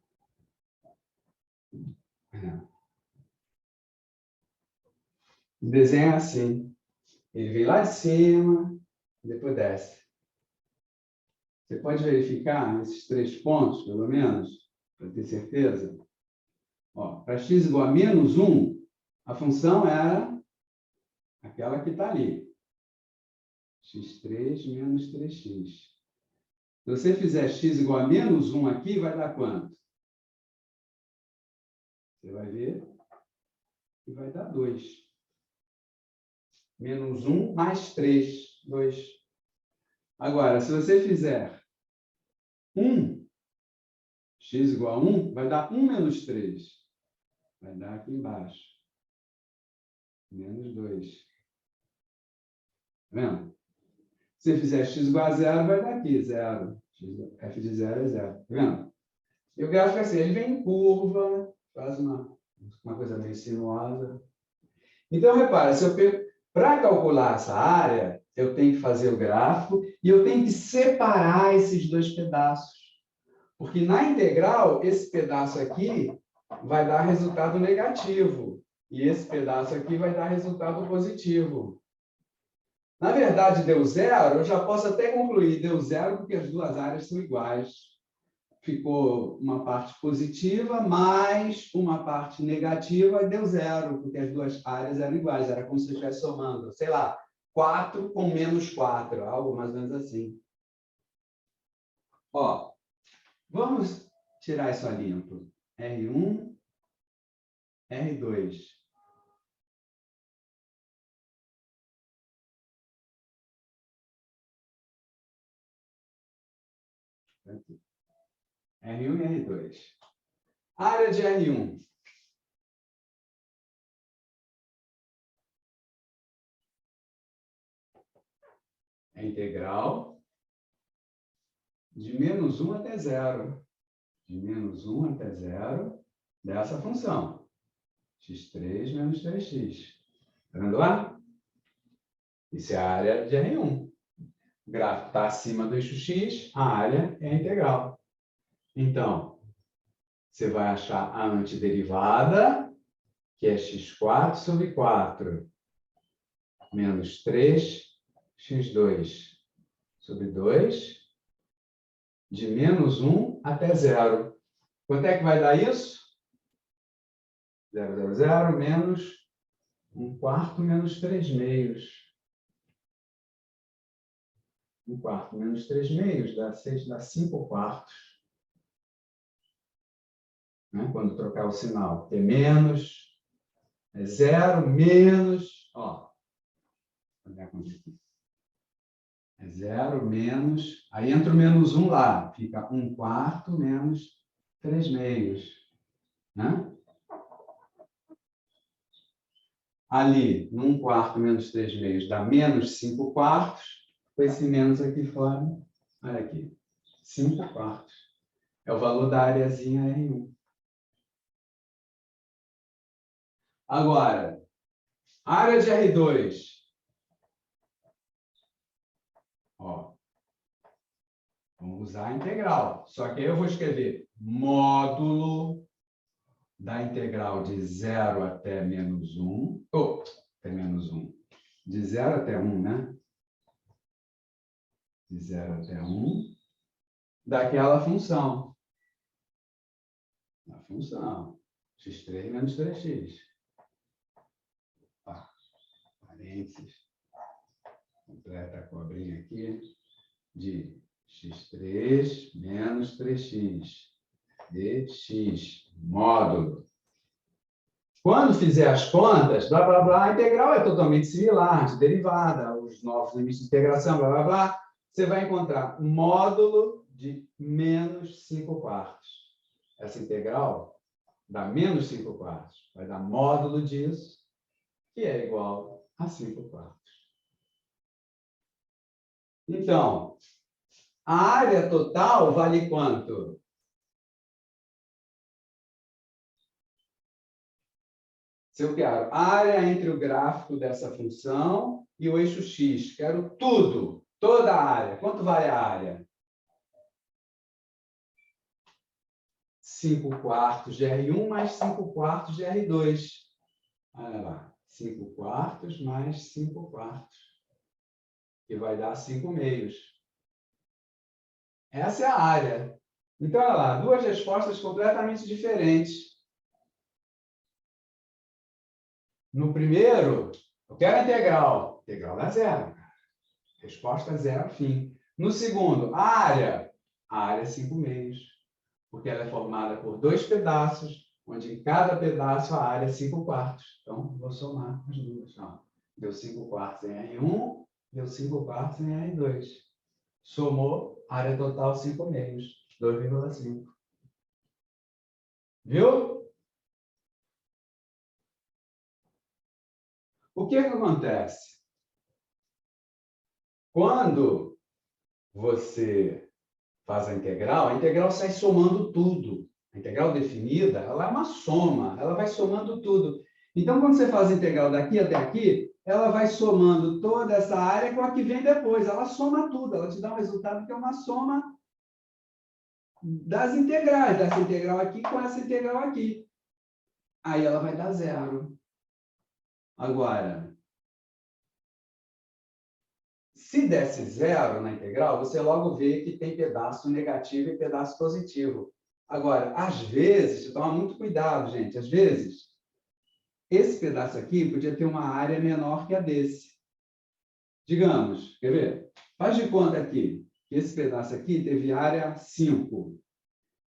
O desenho é assim. Ele vem lá de cima, depois desce. Você pode verificar esses 3 pontos, pelo menos, para ter certeza. Para x igual a menos 1, a função era aquela que está ali. x3 menos 3x. Se você fizer x igual a menos 1 aqui, vai dar quanto? Você vai ver que vai dar 2. Menos 1 mais 3, 2. Agora, se você fizer 1, x igual a 1, vai dar 1 menos 3. Vai dar aqui embaixo. Menos 2. Tá vendo? Se você fizer x igual a 0, vai dar aqui 0. F de 0 é 0. Tá vendo? E o gráfico é assim, ele vem em curva, faz uma coisa meio sinuosa. Então, repara, para calcular essa área, eu tenho que fazer o gráfico e eu tenho que separar esses 2 pedaços. Porque na integral, esse pedaço aqui vai dar resultado negativo. E esse pedaço aqui vai dar resultado positivo. Na verdade, deu 0, eu já posso até concluir, deu 0 porque as 2 áreas são iguais. Ficou uma parte positiva mais uma parte negativa, deu 0, porque as 2 áreas eram iguais, era como se estivesse somando, sei lá, 4 com menos 4, algo mais ou menos assim. Vamos tirar isso a limpo. R1, R2. Aqui. R1 e R2. Área de R1. É integral de menos 1 até 0. De menos 1 até 0 dessa função. x3 menos 3x. Está vendo lá? Isso é a área de R1. O gráfico está acima do eixo x, a área é a integral. Então, você vai achar a antiderivada, que é x4 sobre 4, menos 3x2 sobre 2, de menos 1 até 0. Quanto é que vai dar isso? 0, 0, 0, menos 1/4 menos 3/2. 1/4 menos 3/2 dá 5/4. Né? Quando trocar o sinal, porque menos é 0, menos, ó, é 0, menos, aí entra o menos 1 lá, fica 1/4 menos 3/2. Né? Ali, 1/4 menos 3/2 dá menos 5/4, com esse menos aqui fora, olha aqui, 5/4. É o valor da areazinha R1. Agora, área de R2. Ó, vamos usar a integral. Só que aí eu vou escrever módulo da integral de 0 até menos 1. Até menos 1. De 0 até 1, né? De 0 até 1. Daquela função. A função. x3 menos 3x. Parênteses. Completa a cobrinha aqui. De x3 menos 3x. dx. Módulo. Quando fizer as contas, blá, blá, blá, a integral é totalmente similar, de derivada, os novos limites de integração, blá, blá, blá. Você vai encontrar um módulo de menos 5/4. Essa integral dá menos 5/4. Vai dar módulo disso, que é igual a 5/4. Então, a área total vale quanto? Se eu quero área entre o gráfico dessa função e o eixo x, quero tudo, toda a área. Quanto vale a área? 5/4 de R1 mais 5/4 de R2. Olha lá, 5/4 mais 5/4, que vai dar 5/2. Essa é a área. Então, olha lá, duas respostas completamente diferentes. No primeiro, eu quero a integral. Integral dá 0. Resposta 0, fim. No segundo, a área é 5/2. Porque ela é formada por dois pedaços, onde em cada pedaço a área é 5/4. Então, vou somar as duas. Ó. Deu 5/4 em R1, deu 5/4 em R2. Somou, área total 5/2, 2,5. Viu? O que acontece? Quando você faz a integral sai somando tudo. A integral definida, ela é uma soma, ela vai somando tudo. Então, quando você faz a integral daqui até aqui, ela vai somando toda essa área com a que vem depois. Ela soma tudo, ela te dá um resultado que é uma soma das integrais, dessa integral aqui com essa integral aqui. Aí ela vai dar 0. Agora, se desse 0 na integral, você logo vê que tem pedaço negativo e pedaço positivo. Agora, às vezes, toma muito cuidado, gente, às vezes, esse pedaço aqui podia ter uma área menor que a desse. Digamos, quer ver? Faz de conta aqui que esse pedaço aqui teve área 5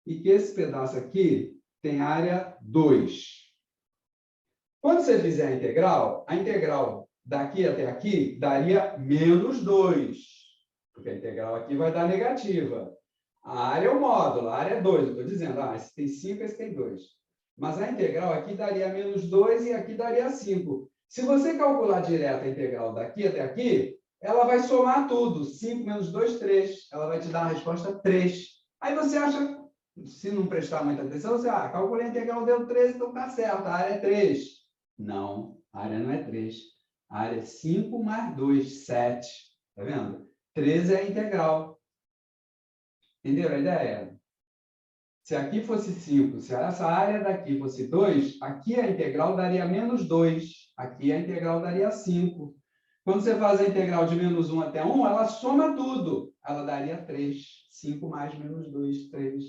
e que esse pedaço aqui tem área 2. Quando você fizer a integral daqui até aqui daria menos 2, porque a integral aqui vai dar negativa. A área é o módulo, a área é 2, eu estou dizendo, esse tem 5, esse tem 2. Mas a integral aqui daria menos 2 e aqui daria 5. Se você calcular direto a integral daqui até aqui, ela vai somar tudo. 5 menos 2, 3. Ela vai te dar a resposta 3. Aí você acha, se não prestar muita atenção, você, calculei a integral, deu 13, então tá certo, a área é 3. Não, a área não é 3. A área é 5 mais 2, 7. Tá vendo? 13 é a integral. Entenderam a ideia? Se aqui fosse 5, se essa área daqui fosse 2, aqui a integral daria menos 2. Aqui a integral daria 5. Quando você faz a integral de menos 1 até 1, ela soma tudo. Ela daria 3. 5 mais menos 2, 3.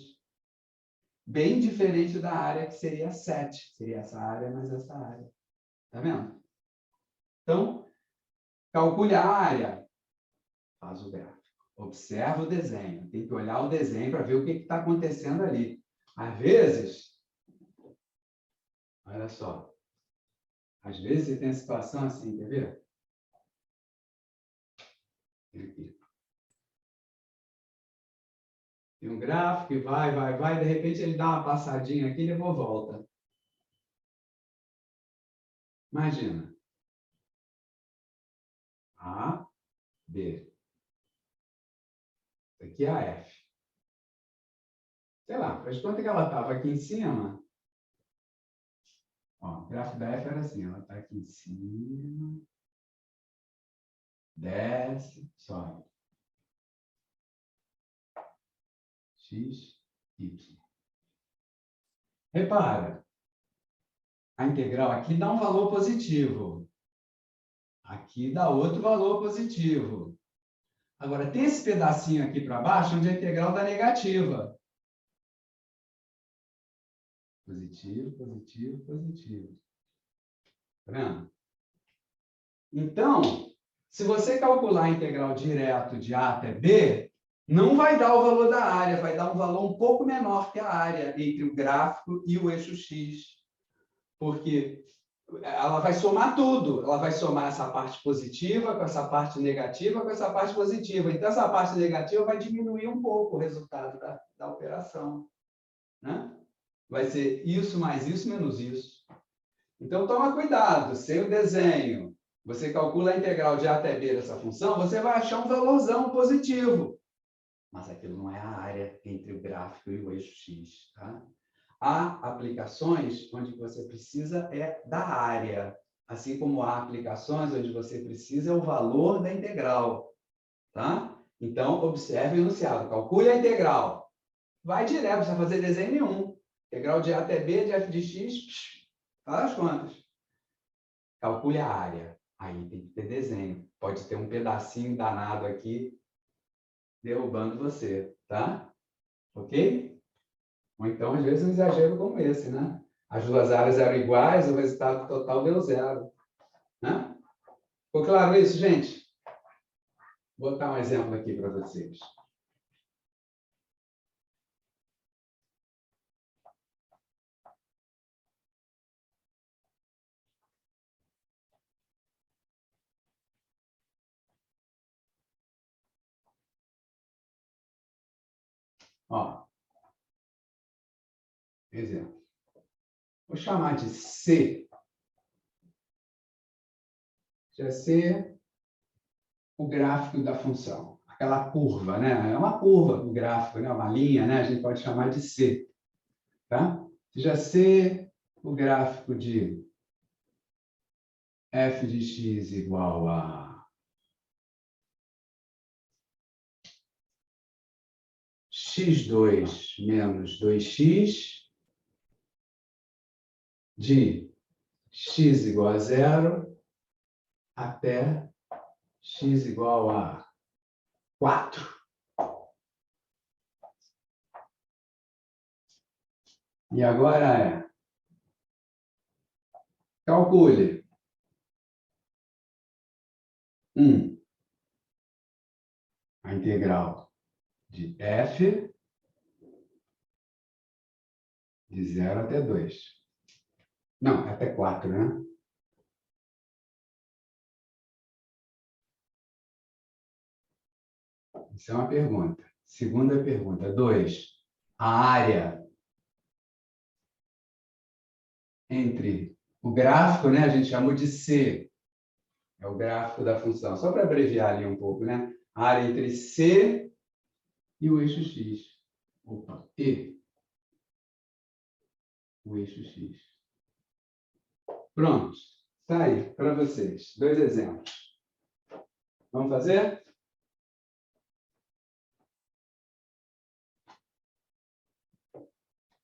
Bem diferente da área que seria 7. Seria essa área mais essa área. Tá vendo? Então, calcule a área. Faz o gráfico. Observa o desenho. Tem que olhar o desenho para ver o que está acontecendo ali. Às vezes, olha só. Às vezes você tem a situação assim, quer ver? Aqui. Tem um gráfico que vai, de repente ele dá uma passadinha aqui e depois volta. Imagina. A, B. Isso aqui é a F. Sei lá, faz conta que ela estava aqui em cima. Ó, o gráfico da F era assim, ela está aqui em cima. Desce, sobe. X, Y. Repara, a integral aqui dá um valor positivo. Aqui dá outro valor positivo. Agora, tem esse pedacinho aqui para baixo, onde a integral dá negativa. Positivo, positivo, positivo. Tá vendo? Então, se você calcular a integral direto de A até B, não vai dar o valor da área, vai dar um valor um pouco menor que a área entre o gráfico e o eixo X. Porque ela vai somar tudo. Ela vai somar essa parte positiva com essa parte negativa com essa parte positiva. Então, essa parte negativa vai diminuir um pouco o resultado da operação. Né? Vai ser isso mais isso menos isso. Então, toma cuidado. Sem o desenho, você calcula a integral de A até B dessa função, você vai achar um valorzão positivo. Mas aquilo não é a área entre o gráfico e o eixo X. Tá? Há aplicações onde você precisa da área, assim como há aplicações onde você precisa o valor da integral. Tá? Então, observe o enunciado. Calcule a integral. Vai direto, não precisa fazer desenho nenhum. Integral de A até B, de f de x, faz as contas. Calcule a área. Aí tem que ter desenho. Pode ter um pedacinho danado aqui derrubando você, tá? Ok? Ou então, às vezes, um exagero como esse, né? As duas áreas eram iguais, o resultado total deu 0. Né? Ficou claro isso, gente? Vou botar um exemplo aqui para vocês. Ó, exemplo. Vou chamar de C. Já C o gráfico da função. Aquela curva, né? É uma curva o gráfico, né? Uma linha, né? A gente pode chamar de C. Tá? Seja C o gráfico de f de x igual a x2 menos 2x de x igual a 0 até x igual a 4. E agora calcule. 1. A integral de f de 0 até 2. Não, até 4, né? Isso é uma pergunta. Segunda pergunta. 2. A área entre o gráfico, né? A gente chamou de C. É o gráfico da função. Só para abreviar ali um pouco, né? A área entre C e o eixo X. Opa, E. O eixo X. Pronto. Está aí para vocês. 2 exemplos. Vamos fazer?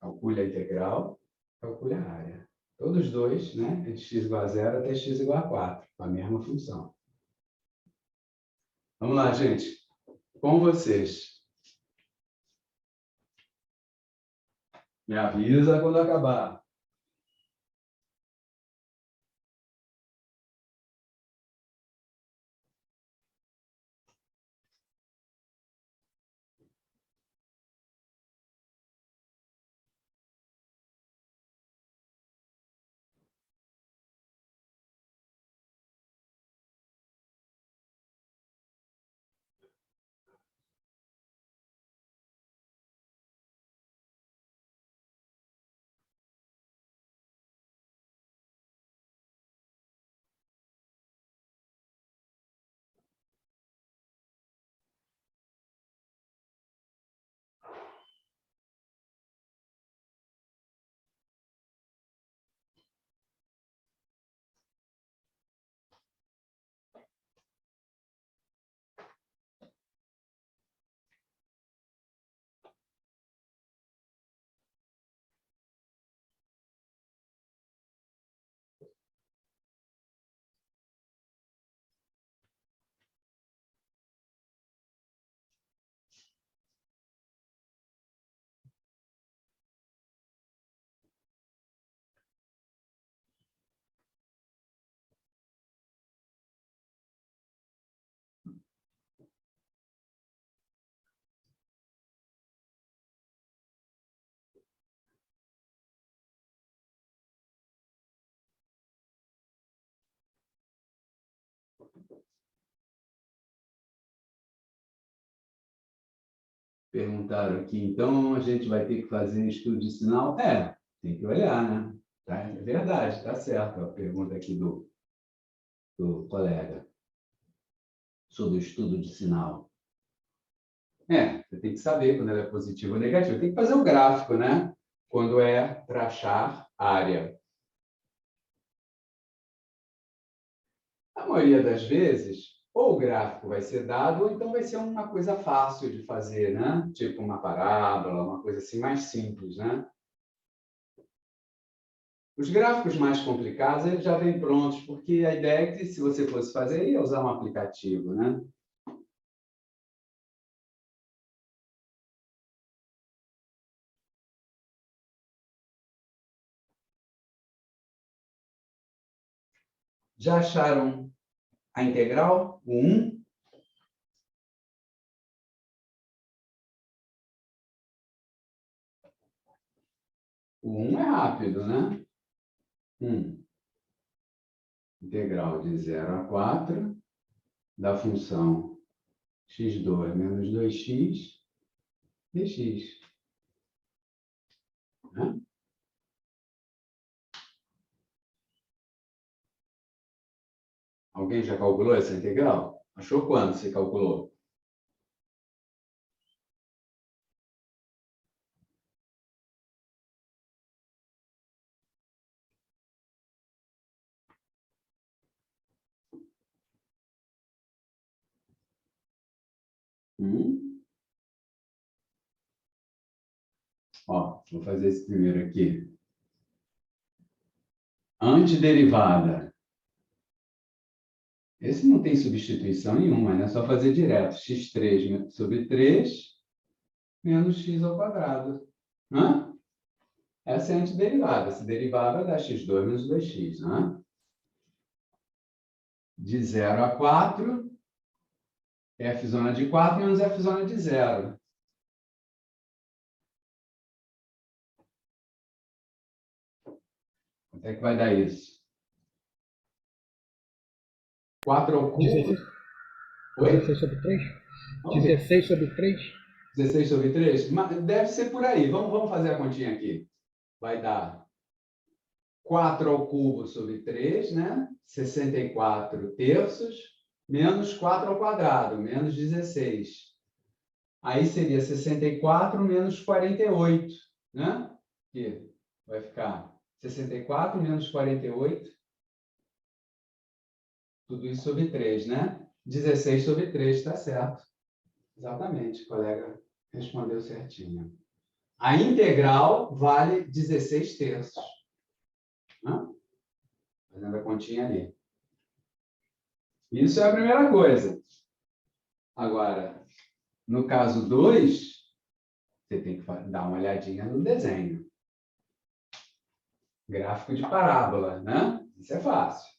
Calcule a integral, calcule a área. Todos dois, né? De x igual a 0 até x igual a 4, com a mesma função. Vamos lá, gente. Com vocês. Me avisa quando acabar. Perguntaram aqui, então a gente vai ter que fazer estudo de sinal? É, tem que olhar, né? Tá? É verdade, tá certo a pergunta aqui do colega sobre o estudo de sinal. Você tem que saber quando ela é positiva ou negativa. Tem que fazer um gráfico, né? Quando é para achar área. A maioria das vezes, ou o gráfico vai ser dado, ou então vai ser uma coisa fácil de fazer, né? Tipo uma parábola, uma coisa assim mais simples, né? Os gráficos mais complicados eles já vêm prontos, porque a ideia é que se você fosse fazer, ia usar um aplicativo, né? Já acharam a integral? O 1? O 1 é rápido, né? 1. Integral de 0 a 4 da função x2 menos 2x dx. Né? Alguém já calculou essa integral? Achou quando você calculou? Ó, vou fazer esse primeiro aqui. Antiderivada. Esse não tem substituição nenhuma, né? É só fazer direto. x3 sobre 3 menos x ao quadrado. Hã? Essa é a antiderivada. Essa derivada dá x2 menos 2x. Hã? De 0 a 4, f zona de 4 menos f zona de 0. Quanto é que vai dar isso? 4 ao cubo? 16. Oi? 16 sobre 3? 16 sobre 3? 16 sobre 3? Deve ser por aí. Vamos fazer a continha aqui. Vai dar 4 ao cubo sobre 3, né? 64 terços, menos 4 ao quadrado, menos 16. Aí seria 64 menos 48, né? Que vai ficar 64 menos 48, tudo isso sobre 3, né? 16 sobre 3, está certo. Exatamente, o colega respondeu certinho. A integral vale 16 terços. Né? Fazendo a continha ali. Isso é a primeira coisa. Agora, no caso 2, você tem que dar uma olhadinha no desenho. Gráfico de parábola, né? Isso é fácil.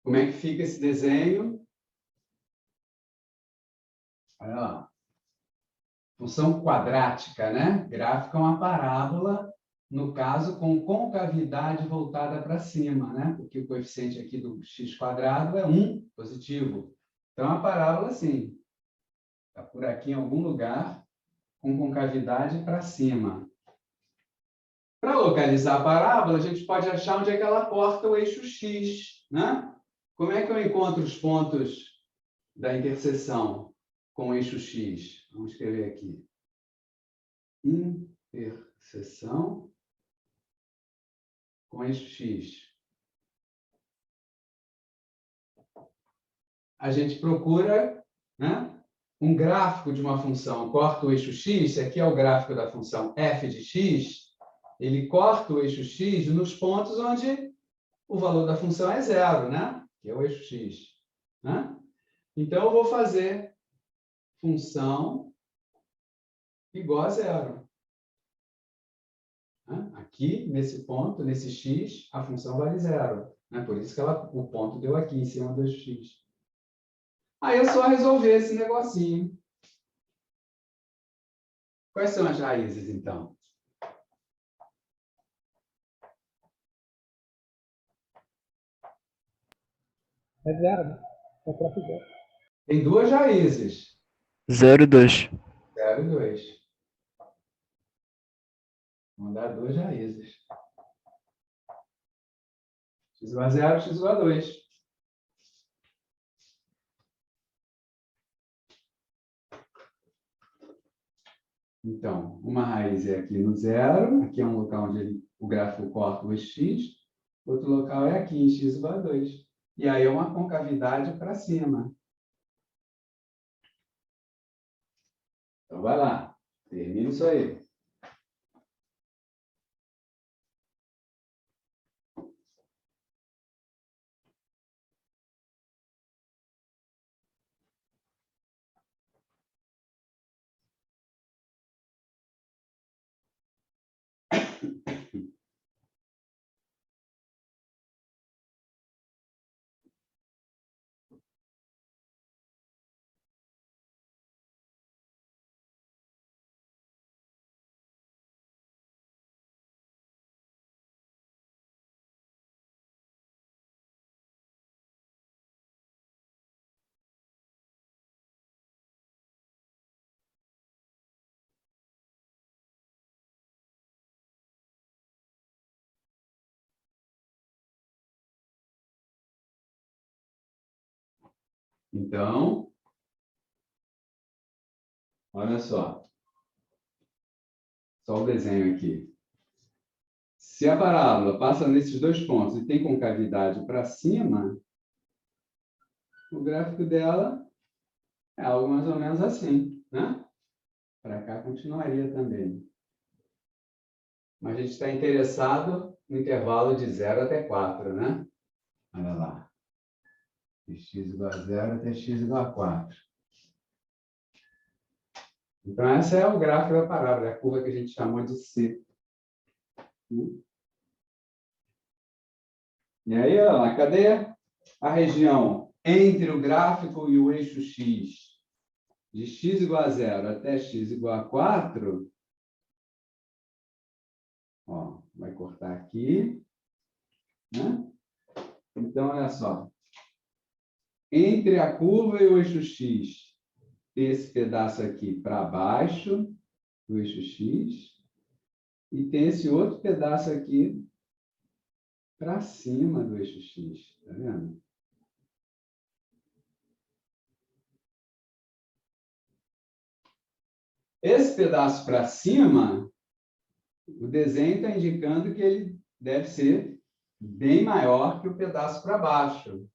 Como é que fica esse desenho? Olha lá. Função quadrática, né? Gráfica é uma parábola, no caso, com concavidade voltada para cima, né? Porque o coeficiente aqui do x quadrado é 1 positivo. Então, a parábola, sim, está por aqui em algum lugar, com concavidade para cima. Para localizar a parábola, a gente pode achar onde é que ela corta o eixo x, né? Como é que eu encontro os pontos da interseção com o eixo x? Vamos escrever aqui. Interseção com eixo x. A gente procura, né, um gráfico de uma função corta o eixo x, esse aqui é o gráfico da função f de x, ele corta o eixo x nos pontos onde o valor da função é zero, né? Que é o eixo x. Né? Então, eu vou fazer função igual a zero. Né? Aqui, nesse ponto, nesse x, a função vale zero. Né? Por isso que o ponto deu aqui, em cima do x. Aí é só resolver esse negocinho. Quais são as raízes, então? É zero, né? É o próprio zero. Tem duas raízes. 0 e 2. 0 e 2. Vamos dar duas raízes. X igual a 0, x igual a 2. Então, uma raiz é aqui no 0. Aqui é um local onde o gráfico corta o x. Outro local é aqui, em x igual a 2. E aí é uma concavidade para cima. Então, vai lá. Termina isso aí. Então, olha só. Só o desenho aqui. Se a parábola passa nesses dois pontos e tem concavidade para cima, o gráfico dela é algo mais ou menos assim, né? Para cá continuaria também. Mas a gente está interessado no intervalo de 0 até 4, né? Olha lá. De x igual a 0 até x igual a 4. Então, esse é o gráfico da parábola, a curva que a gente chamou de C. E aí, olha lá, cadê a região entre o gráfico e o eixo x? De x igual a 0 até x igual a 4. Ó, vai cortar aqui. Né? Então, olha só. Entre a curva e o eixo x, esse pedaço aqui para baixo do eixo x, e tem esse outro pedaço aqui para cima do eixo x. Tá vendo? Esse pedaço para cima, o desenho está indicando que ele deve ser bem maior que o pedaço para baixo.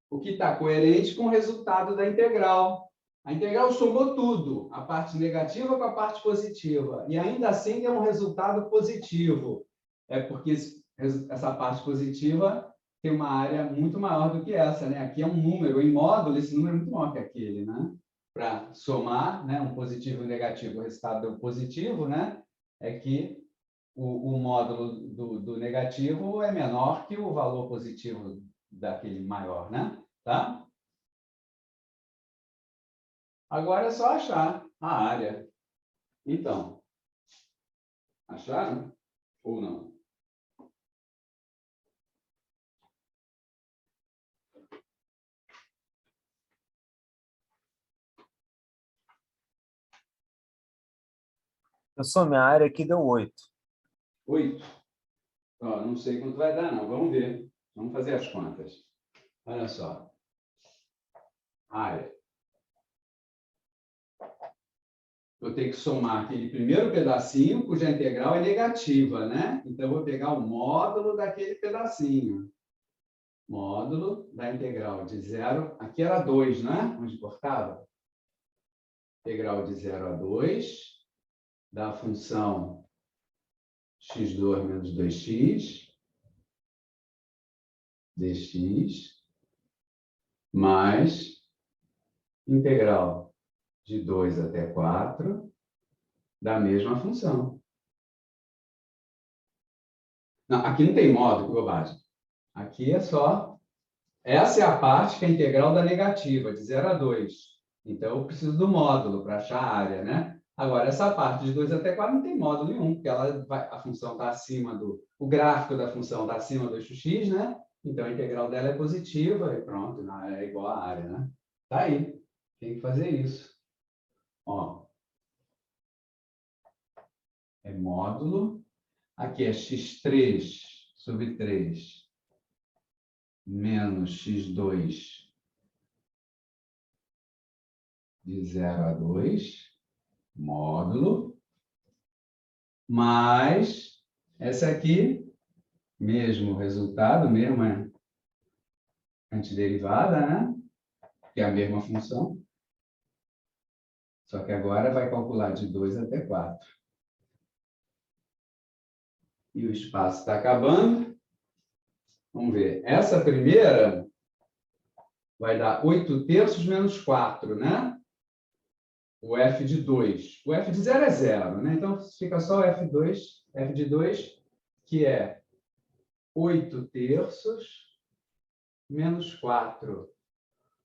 O que está coerente com o resultado da integral. A integral somou tudo, a parte negativa com a parte positiva, e ainda assim deu um resultado positivo. É porque essa parte positiva tem uma área muito maior do que essa, né? Aqui é um número, em módulo, esse número é muito maior que aquele, né? Para somar, né, um positivo e um negativo, o resultado deu positivo, né? É que o módulo do negativo é menor que o valor positivo daquele maior, né? Tá? Agora é só achar a área. Então, acharam ou não? Professor, minha área aqui deu 8. 8. Ó, não sei quanto vai dar, não. Vamos ver. Vamos fazer as contas. Olha só. Área. Eu tenho que somar aquele primeiro pedacinho, cuja integral é negativa, né? Então, eu vou pegar o módulo daquele pedacinho. Módulo da integral de 0. Aqui era 2, né? Onde cortava? Integral de 0 a 2 da função x2 menos 2x dx mais integral de 2 até 4 da mesma função. Não, aqui não tem módulo, bobagem. Aqui é só... Essa é a parte que é a integral da negativa, de 0 a 2. Então, eu preciso do módulo para achar a área, né? Agora, essa parte de 2 até 4 não tem módulo nenhum, porque a função está acima do... O gráfico da função está acima do eixo x, né? Então, a integral dela é positiva e pronto, é igual à área, né? Tá aí. Tem que fazer isso. Ó. É módulo. Aqui é x3 sobre 3 menos x2 de 0 a 2, módulo, mais essa aqui, mesmo resultado, mesma antiderivada, né? Que é a mesma função. Só que agora vai calcular de 2 até 4. E o espaço está acabando. Vamos ver. Essa primeira vai dar 8/3 menos 4, né? O f de 2. O f de 0 é 0, né? Então, fica só o f de 2, que é 8/3 menos 4.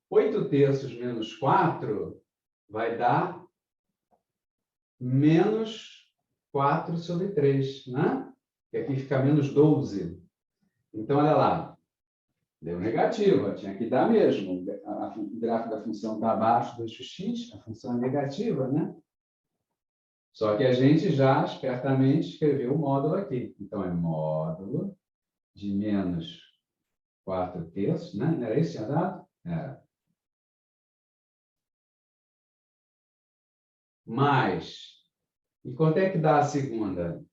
8/3 menos 4 vai dar menos 4 sobre 3, né? E aqui fica menos 12. Então, olha lá. Deu negativa, tinha que dar mesmo. O gráfico da função está abaixo do eixo x, a função é negativa, né? Só que a gente já espertamente escreveu o módulo aqui. Então, é módulo de menos 4/3, né? Não era isso que tinha dado? Era. mais... E quanto é que dá a segunda?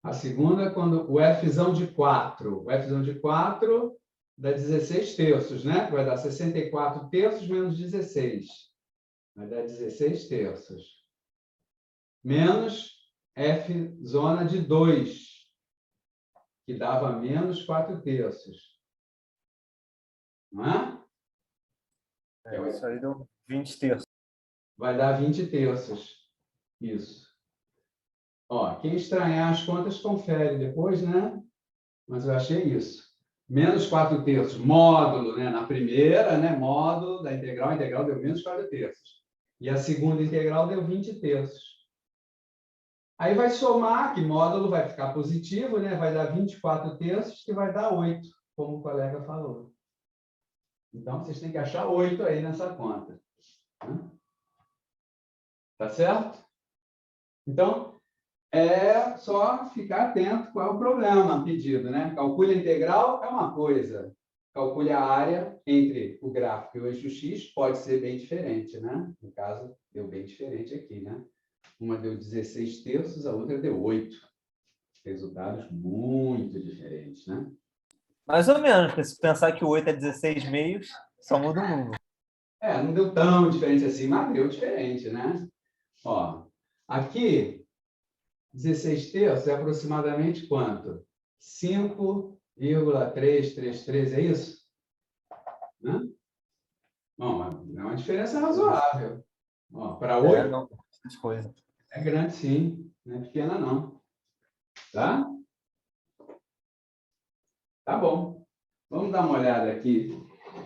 A segunda é quando o Fzão de 4. O Fzão de 4 dá 16 terços, né? Vai dar 64 terços menos 16. Vai dar 16 terços. Menos F zona de 2, que dava menos 4 terços. Não é? Isso aí deu 20 terços. Vai dar 20 terços. Isso. Ó, quem estranhar as contas, confere depois, né? Mas eu achei isso. Menos 4 terços, módulo, né? Na primeira, né? Módulo da integral, a integral deu menos 4 terços. E a segunda integral deu 20 terços. Aí vai somar, que módulo vai ficar positivo, né? Vai dar 24 terços, que vai dar 8, como o colega falou. Então, vocês têm que achar 8 aí nessa conta. Tá certo? Então, é só ficar atento qual é o problema pedido, né? Calcule a integral é uma coisa. Calcule a área entre o gráfico e o eixo X, pode ser bem diferente, né? No caso, deu bem diferente aqui, né? Uma deu 16 terços, a outra deu 8. Resultados muito diferentes, né? Mais ou menos, porque se pensar que o 8 é 16 meios, só muda o número. Não deu tão diferente assim, mas deu diferente, né? Ó, aqui, 16 terços é aproximadamente quanto? 5,333, é isso? Né? Bom, é uma diferença razoável. Para 8, não, coisa. é grande sim, não é pequena não. Tá? Tá bom. Vamos dar uma olhada aqui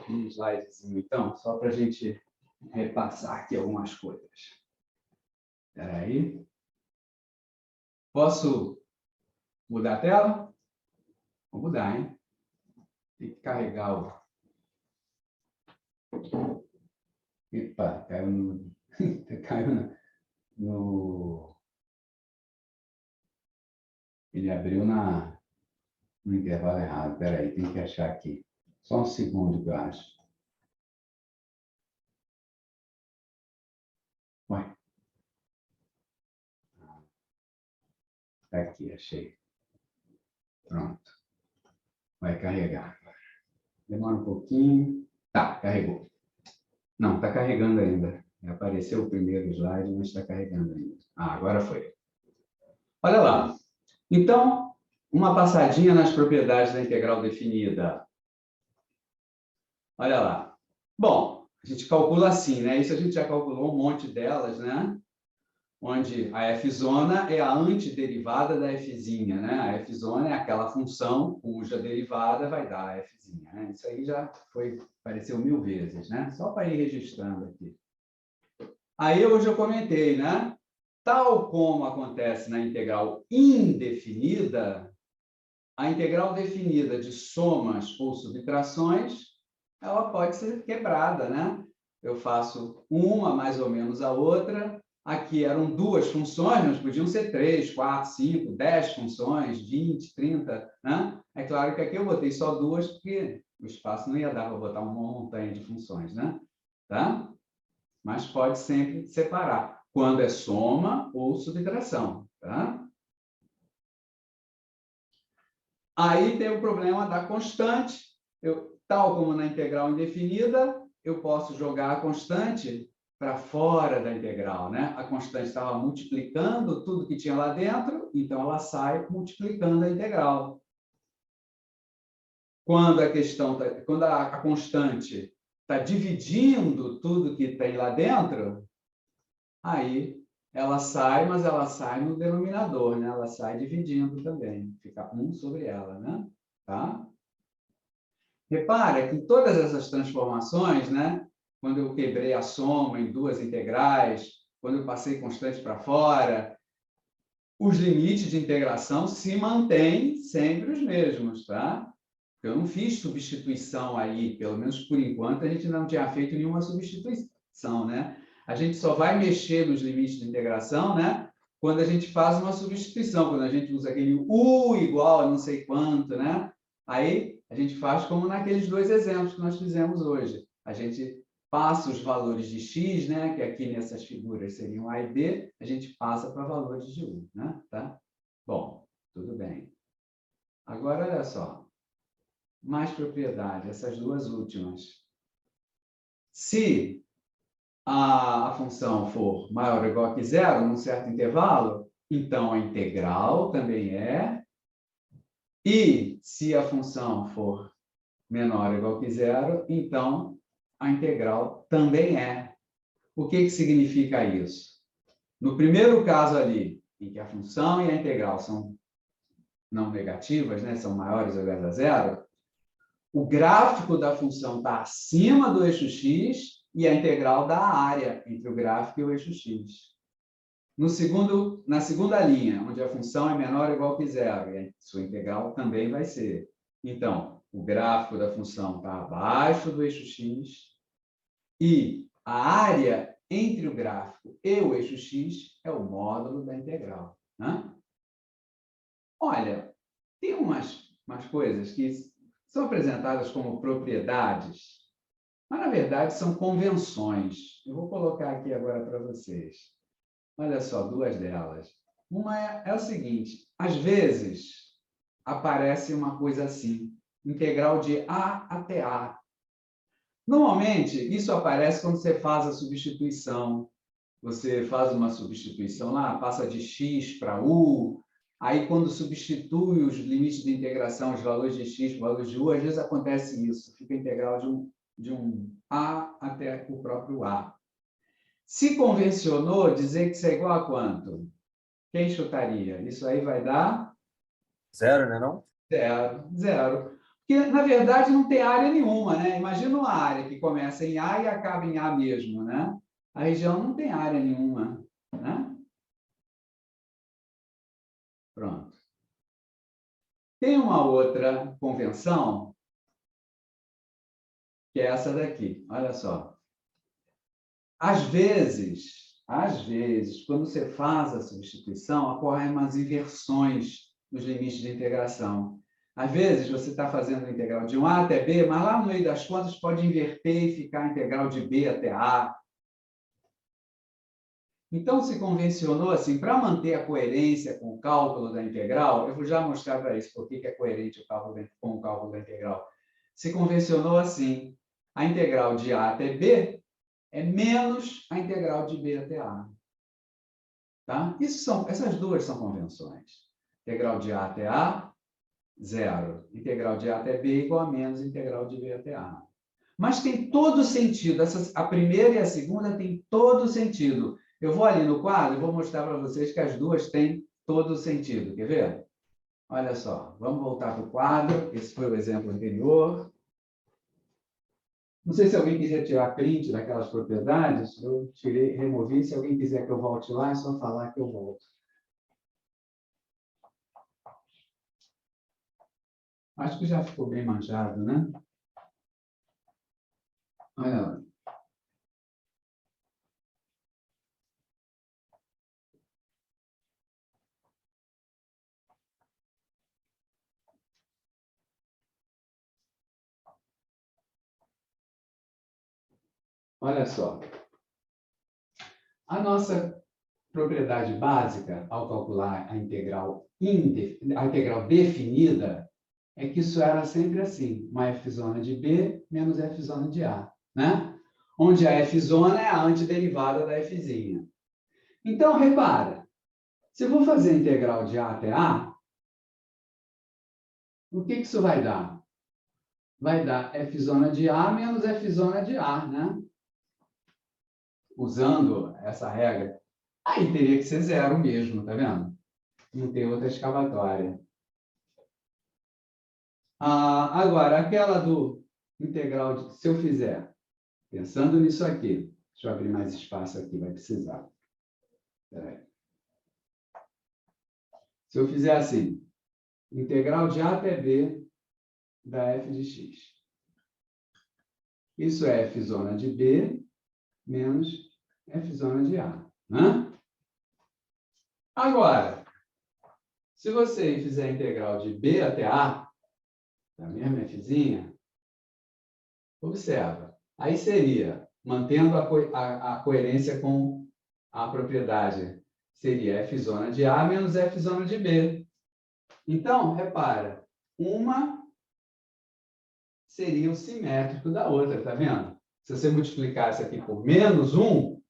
no slidezinho, então, só para a gente repassar aqui algumas coisas. Espera aí. Posso mudar a tela? Vou mudar, hein? Tem que carregar o... Epa, caiu no... caiu no... Ele abriu no intervalo errado. Espera aí, tem que achar aqui. Só um segundo que eu acho. Ué. Está aqui, achei. Pronto. Vai carregar. Demora um pouquinho. Tá, carregou. Não, está carregando ainda. Apareceu o primeiro slide, mas está carregando ainda. Agora foi. Olha lá. Então, uma passadinha nas propriedades da integral definida. Olha lá. Bom, a gente calcula assim, né? Isso a gente já calculou um monte delas, né? Onde a f-zona é a antiderivada da fzinha, né? A f-zona é aquela função cuja derivada vai dar a fzinha, né? Isso aí já apareceu 1000 vezes, né? Só para ir registrando aqui. Aí hoje eu comentei, né? Tal como acontece na integral indefinida, a integral definida de somas ou subtrações, ela pode ser quebrada, né? Eu faço uma mais ou menos a outra. Aqui eram 2 funções, mas podiam ser 3, 4, 5, 10 funções, 20, 30, né? É claro que aqui eu botei só 2, porque o espaço não ia dar para botar uma montanha de funções, né? Tá? Mas pode sempre separar, quando é soma ou subtração, tá? Aí tem o problema da constante. Tal como na integral indefinida, eu posso jogar a constante para fora da integral, né? A constante estava multiplicando tudo que tinha lá dentro, então ela sai multiplicando a integral. Quando a constante está dividindo tudo que tem lá dentro, aí ela sai, mas ela sai no denominador, né? Ela sai dividindo também, fica 1 sobre ela, né? Tá? Repara que todas essas transformações, né? Quando eu quebrei a soma em 2 integrais, quando eu passei constante para fora, os limites de integração se mantêm sempre os mesmos, tá? Eu não fiz substituição aí, pelo menos por enquanto, a gente não tinha feito nenhuma substituição, né? A gente só vai mexer nos limites de integração, né? Quando a gente faz uma substituição, quando a gente usa aquele U igual a não sei quanto, né? Aí a gente faz como naqueles 2 exemplos que nós fizemos hoje. A gente passa os valores de x, né, que aqui nessas figuras seriam a e b, a gente passa para valores de u, né? Tá? Bom, tudo bem. Agora, olha só. Mais propriedade, essas duas últimas. Se a função for maior ou igual que zero, num certo intervalo, então a integral também é. E se a função for menor ou igual que zero, então a integral também é. O que significa isso? No primeiro caso ali, em que a função e a integral são não negativas, né, são maiores ou iguais a zero, o gráfico da função está acima do eixo x e a integral dá a área entre o gráfico e o eixo x. Na segunda linha, onde a função é menor ou igual que zero, e a sua integral também vai ser. Então, o gráfico da função está abaixo do eixo x e a área entre o gráfico e o eixo x é o módulo da integral. Né? Olha, tem umas coisas que são apresentadas como propriedades, mas, na verdade, são convenções. Eu vou colocar aqui agora para vocês. Olha só, duas delas. Uma é o seguinte, às vezes aparece uma coisa assim, integral de A até A. Normalmente, isso aparece quando você faz a substituição. Você faz uma substituição lá, passa de x para u, aí quando substitui os limites de integração, os valores de x, valores de u, às vezes acontece isso, fica a integral de um A até o próprio A. Se convencionou dizer que isso é igual a quanto? Quem chutaria? Isso aí vai dar? Zero, né, não? Zero. Zero. Porque, na verdade, não tem área nenhuma, né? Imagina uma área que começa em A e acaba em A mesmo, né? A região não tem área nenhuma, né? Pronto. Tem uma outra convenção, que é essa daqui. Olha só. Às vezes, quando você faz a substituição, ocorrem umas inversões nos limites de integração. Às vezes, você está fazendo a integral de 1 A até B, mas lá no meio das contas pode inverter e ficar a integral de B até A. Então, se convencionou assim, para manter a coerência com o cálculo da integral, eu vou já mostrar para isso por que é coerente com o cálculo da integral. Se convencionou assim, a integral de A até B é menos a integral de B até A. Tá? Essas duas são convenções. Integral de A até A, zero. Integral de A até B igual a menos integral de B até A. Mas tem todo sentido. A primeira e a segunda têm todo sentido. Eu vou ali no quadro e vou mostrar para vocês que as duas têm todo sentido. Quer ver? Olha só. Vamos voltar para o quadro. Esse foi o exemplo anterior. Não sei se alguém quiser tirar print daquelas propriedades. Eu tirei, removi. Se alguém quiser que eu volte lá, é só falar que eu volto. Acho que já ficou bem manjado, né? Olha lá. Olha só. A nossa propriedade básica, ao calcular a integral definida, é que isso era sempre assim, uma f' de B menos f' de A, né? Onde a f' é a antiderivada da f'zinha. Então, repara, se eu vou fazer a integral de A até A, o que isso vai dar? Vai dar f' de A menos f' de A, né? Usando essa regra. Aí teria que ser zero mesmo, tá vendo? Não tem outra escavatória. Agora, aquela do integral, se eu fizer, pensando nisso aqui, deixa eu abrir mais espaço aqui, vai precisar. Espera aí. Se eu fizer assim, integral de A até B da f de x. Isso é f' de B menos f' de A. Né? Agora, se você fizer a integral de B até A, da mesma f'zinha, observa, aí seria mantendo a coerência com a propriedade. Seria F zona de A menos F zona de B. Então, repara, uma seria o simétrico da outra, tá vendo? Se você multiplicar isso aqui por menos 1,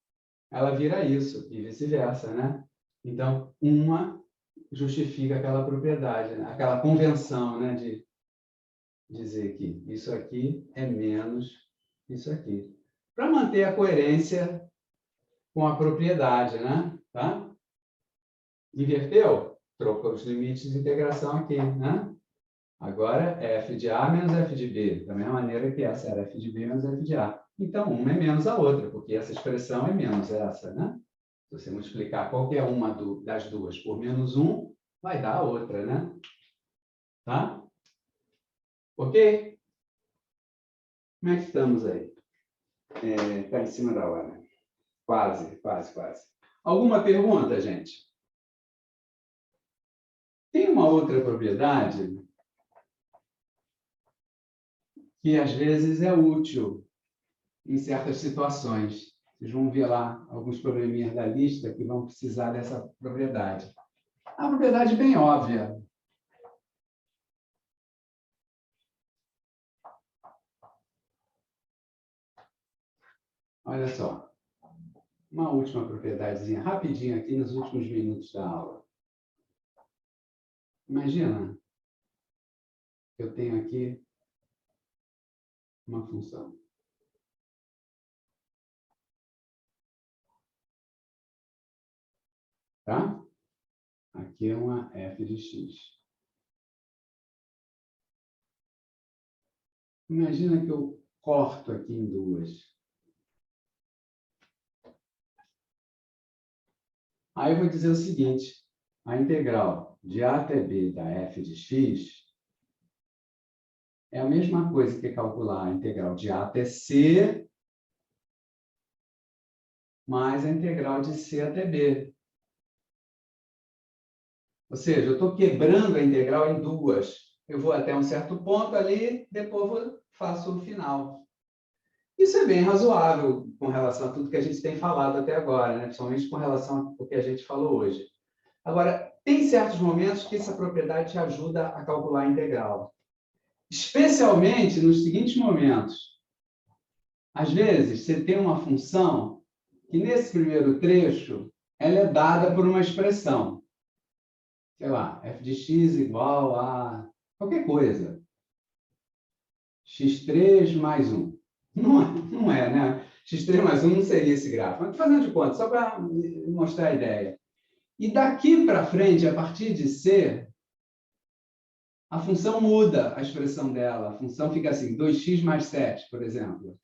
ela vira isso, e vice-versa, né? Então, uma justifica aquela propriedade, né? Aquela convenção, né? De dizer que isso aqui é menos isso aqui. Para manter a coerência com a propriedade, né? Tá? Inverteu? Trocou os limites de integração aqui, né? Agora é f de A menos f de B, da mesma maneira que essa era f de B menos f de A. Então, uma é menos a outra, porque essa expressão é menos essa, né? Se você multiplicar qualquer uma das duas por menos 1, vai dar a outra, né? Tá? Ok? Como é que estamos aí? Está em cima da hora. Quase, quase, quase. Alguma pergunta, gente? Tem uma outra propriedade que às vezes é útil em certas situações. Vocês vão ver lá alguns probleminhas da lista que vão precisar dessa propriedade. É uma propriedade bem óbvia. Olha só. Uma última propriedadezinha, rapidinho aqui nos últimos minutos da aula. Imagina, eu tenho aqui uma função. Tá? Aqui é uma f de x. Imagina que eu corto aqui em duas. Aí eu vou dizer o seguinte, a integral de a até b da f de x é a mesma coisa que calcular a integral de a até c mais a integral de c até b. Ou seja, eu estou quebrando a integral em duas. Eu vou até um certo ponto ali, depois eu faço o final. Isso é bem razoável com relação a tudo que a gente tem falado até agora, né? Principalmente com relação ao que a gente falou hoje. Agora, tem certos momentos que essa propriedade te ajuda a calcular a integral. Especialmente nos seguintes momentos. Às vezes, você tem uma função que, nesse primeiro trecho, ela é dada por uma expressão. Sei lá, f de x igual a qualquer coisa. x3 mais 1. Não é, né? x3 mais 1 não seria esse gráfico. Mas estou fazendo de conta, só para mostrar a ideia. E daqui para frente, a partir de C, a função muda a expressão dela. A função fica assim, 2x mais 7, por exemplo.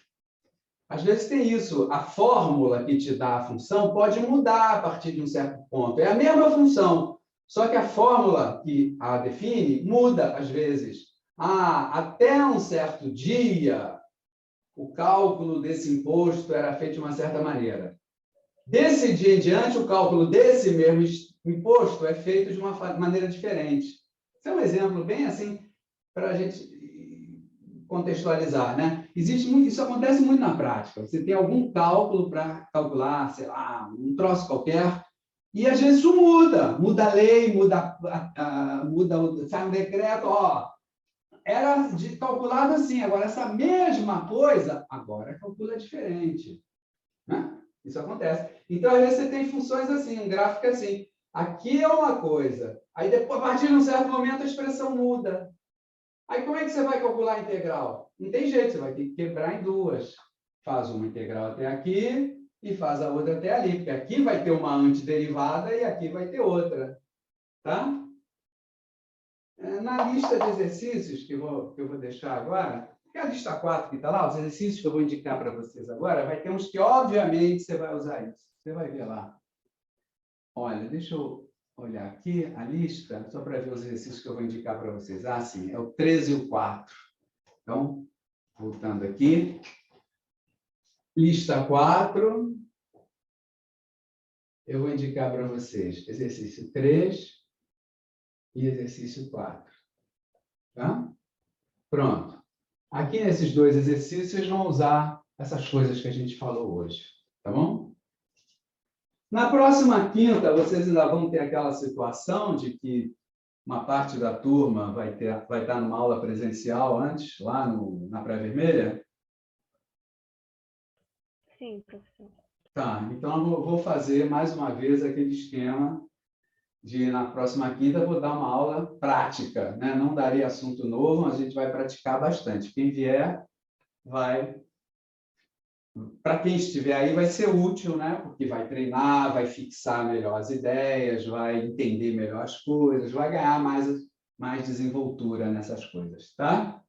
Às vezes tem isso. A fórmula que te dá a função pode mudar a partir de um certo ponto. É a mesma função, só que a fórmula que a define muda às vezes. Até um certo dia, o cálculo desse imposto era feito de uma certa maneira. Desse dia em diante, o cálculo desse mesmo imposto é feito de uma maneira diferente. Esse é um exemplo bem assim para a gente contextualizar, né? Isso acontece muito na prática. Você tem algum cálculo para calcular, sei lá, um troço qualquer, e às vezes isso muda a lei, sai um decreto, era calculado assim, agora essa mesma coisa, agora calcula diferente. Né? Isso acontece. Então, às vezes, você tem funções assim, um gráfico assim. Aqui é uma coisa. Aí, depois, a partir de um certo momento, a expressão muda. Aí, como é que você vai calcular a integral? Não tem jeito, você vai ter que quebrar em duas. Faz uma integral até aqui e faz a outra até ali. Porque aqui vai ter uma antiderivada e aqui vai ter outra. Tá? Na lista de exercícios que eu vou deixar agora, que é a lista 4 que está lá, os exercícios que eu vou indicar para vocês agora, vai ter uns que, obviamente, você vai usar isso. Você vai ver lá. Olha, deixa eu olhar aqui a lista, só para ver os exercícios que eu vou indicar para vocês. Sim, é o 13 e o 4. Então, voltando aqui. Lista 4. Eu vou indicar para vocês exercício 3 e exercício 4. Tá? Pronto. Aqui nesses dois exercícios, vocês vão usar essas coisas que a gente falou hoje, tá bom? Na próxima quinta, vocês ainda vão ter aquela situação de que uma parte da turma vai estar numa aula presencial antes, lá na pré-vermelha? Sim, professor. Tá, então eu vou fazer mais uma vez aquele esquema de, na próxima quinta, eu vou dar uma aula prática, né? Não darei assunto novo, mas a gente vai praticar bastante. Quem vier, para quem estiver aí, vai ser útil, né? Porque vai treinar, vai fixar melhor as ideias, vai entender melhor as coisas, vai ganhar mais desenvoltura nessas coisas, tá?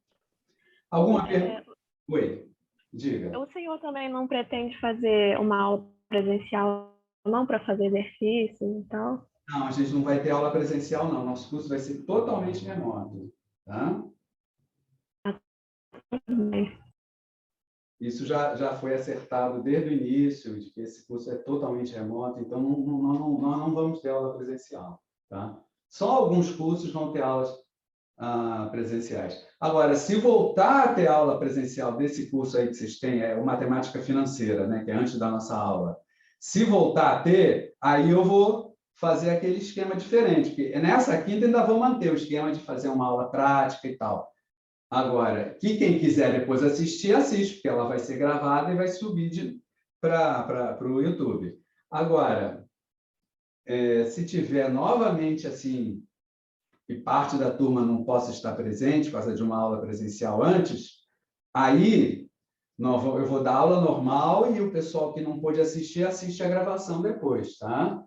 Alguma pergunta? Oi, diga. O senhor também não pretende fazer uma aula presencial, não, para fazer exercício e tal? Não, a gente não vai ter aula presencial, não. Nosso curso vai ser totalmente remoto, tá? Isso já foi acertado desde o início, de que esse curso é totalmente remoto, então nós não vamos ter aula presencial, tá? Só alguns cursos vão ter aulas presenciais. Agora, se voltar a ter aula presencial desse curso aí que vocês têm, é o Matemática Financeira, né, que é antes da nossa aula, se voltar a ter, aí eu vou fazer aquele esquema diferente, porque nessa quinta ainda vou manter o esquema de fazer uma aula prática e tal. Agora, que quem quiser depois assistir, assiste, porque ela vai ser gravada e vai subir para o YouTube. Agora, se tiver novamente assim, e parte da turma não possa estar presente por causa de uma aula presencial antes, aí eu vou dar aula normal e o pessoal que não pôde assistir, assiste a gravação depois, tá?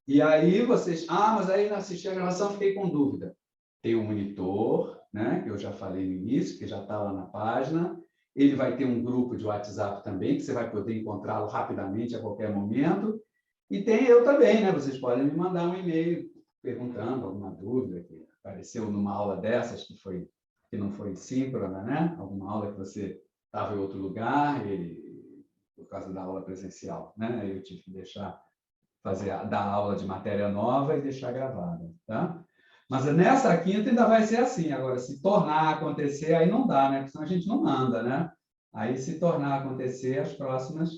E aí vocês... mas aí não assisti a gravação, fiquei com dúvida. Tem um monitor, né, que eu já falei no início, que já está lá na página. Ele vai ter um grupo de WhatsApp também, que você vai poder encontrá-lo rapidamente a qualquer momento. E tem eu também, né? Vocês podem me mandar um e-mail perguntando alguma dúvida que apareceu numa aula dessas que não foi síncrona, né? Alguma aula que você estava em outro lugar por causa da aula presencial, né? Eu tive que dar aula de matéria nova e deixar gravada, tá? Mas nessa quinta ainda vai ser assim. Agora, se tornar a acontecer, aí não dá, né? Porque senão a gente não manda, né? Aí, se tornar a acontecer, as próximas,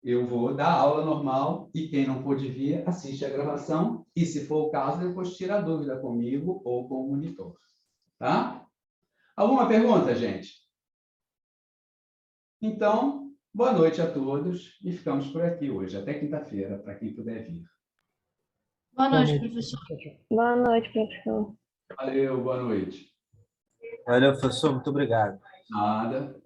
eu vou dar aula normal e quem não pôde vir, assiste a gravação e, se for o caso, depois tira a dúvida comigo ou com o monitor, tá? Alguma pergunta, gente? Então, boa noite a todos e ficamos por aqui hoje. Até quinta-feira, para quem puder vir. Boa noite, professor. Boa noite, professor. Valeu, boa noite. Valeu, professor. Muito obrigado. Nada.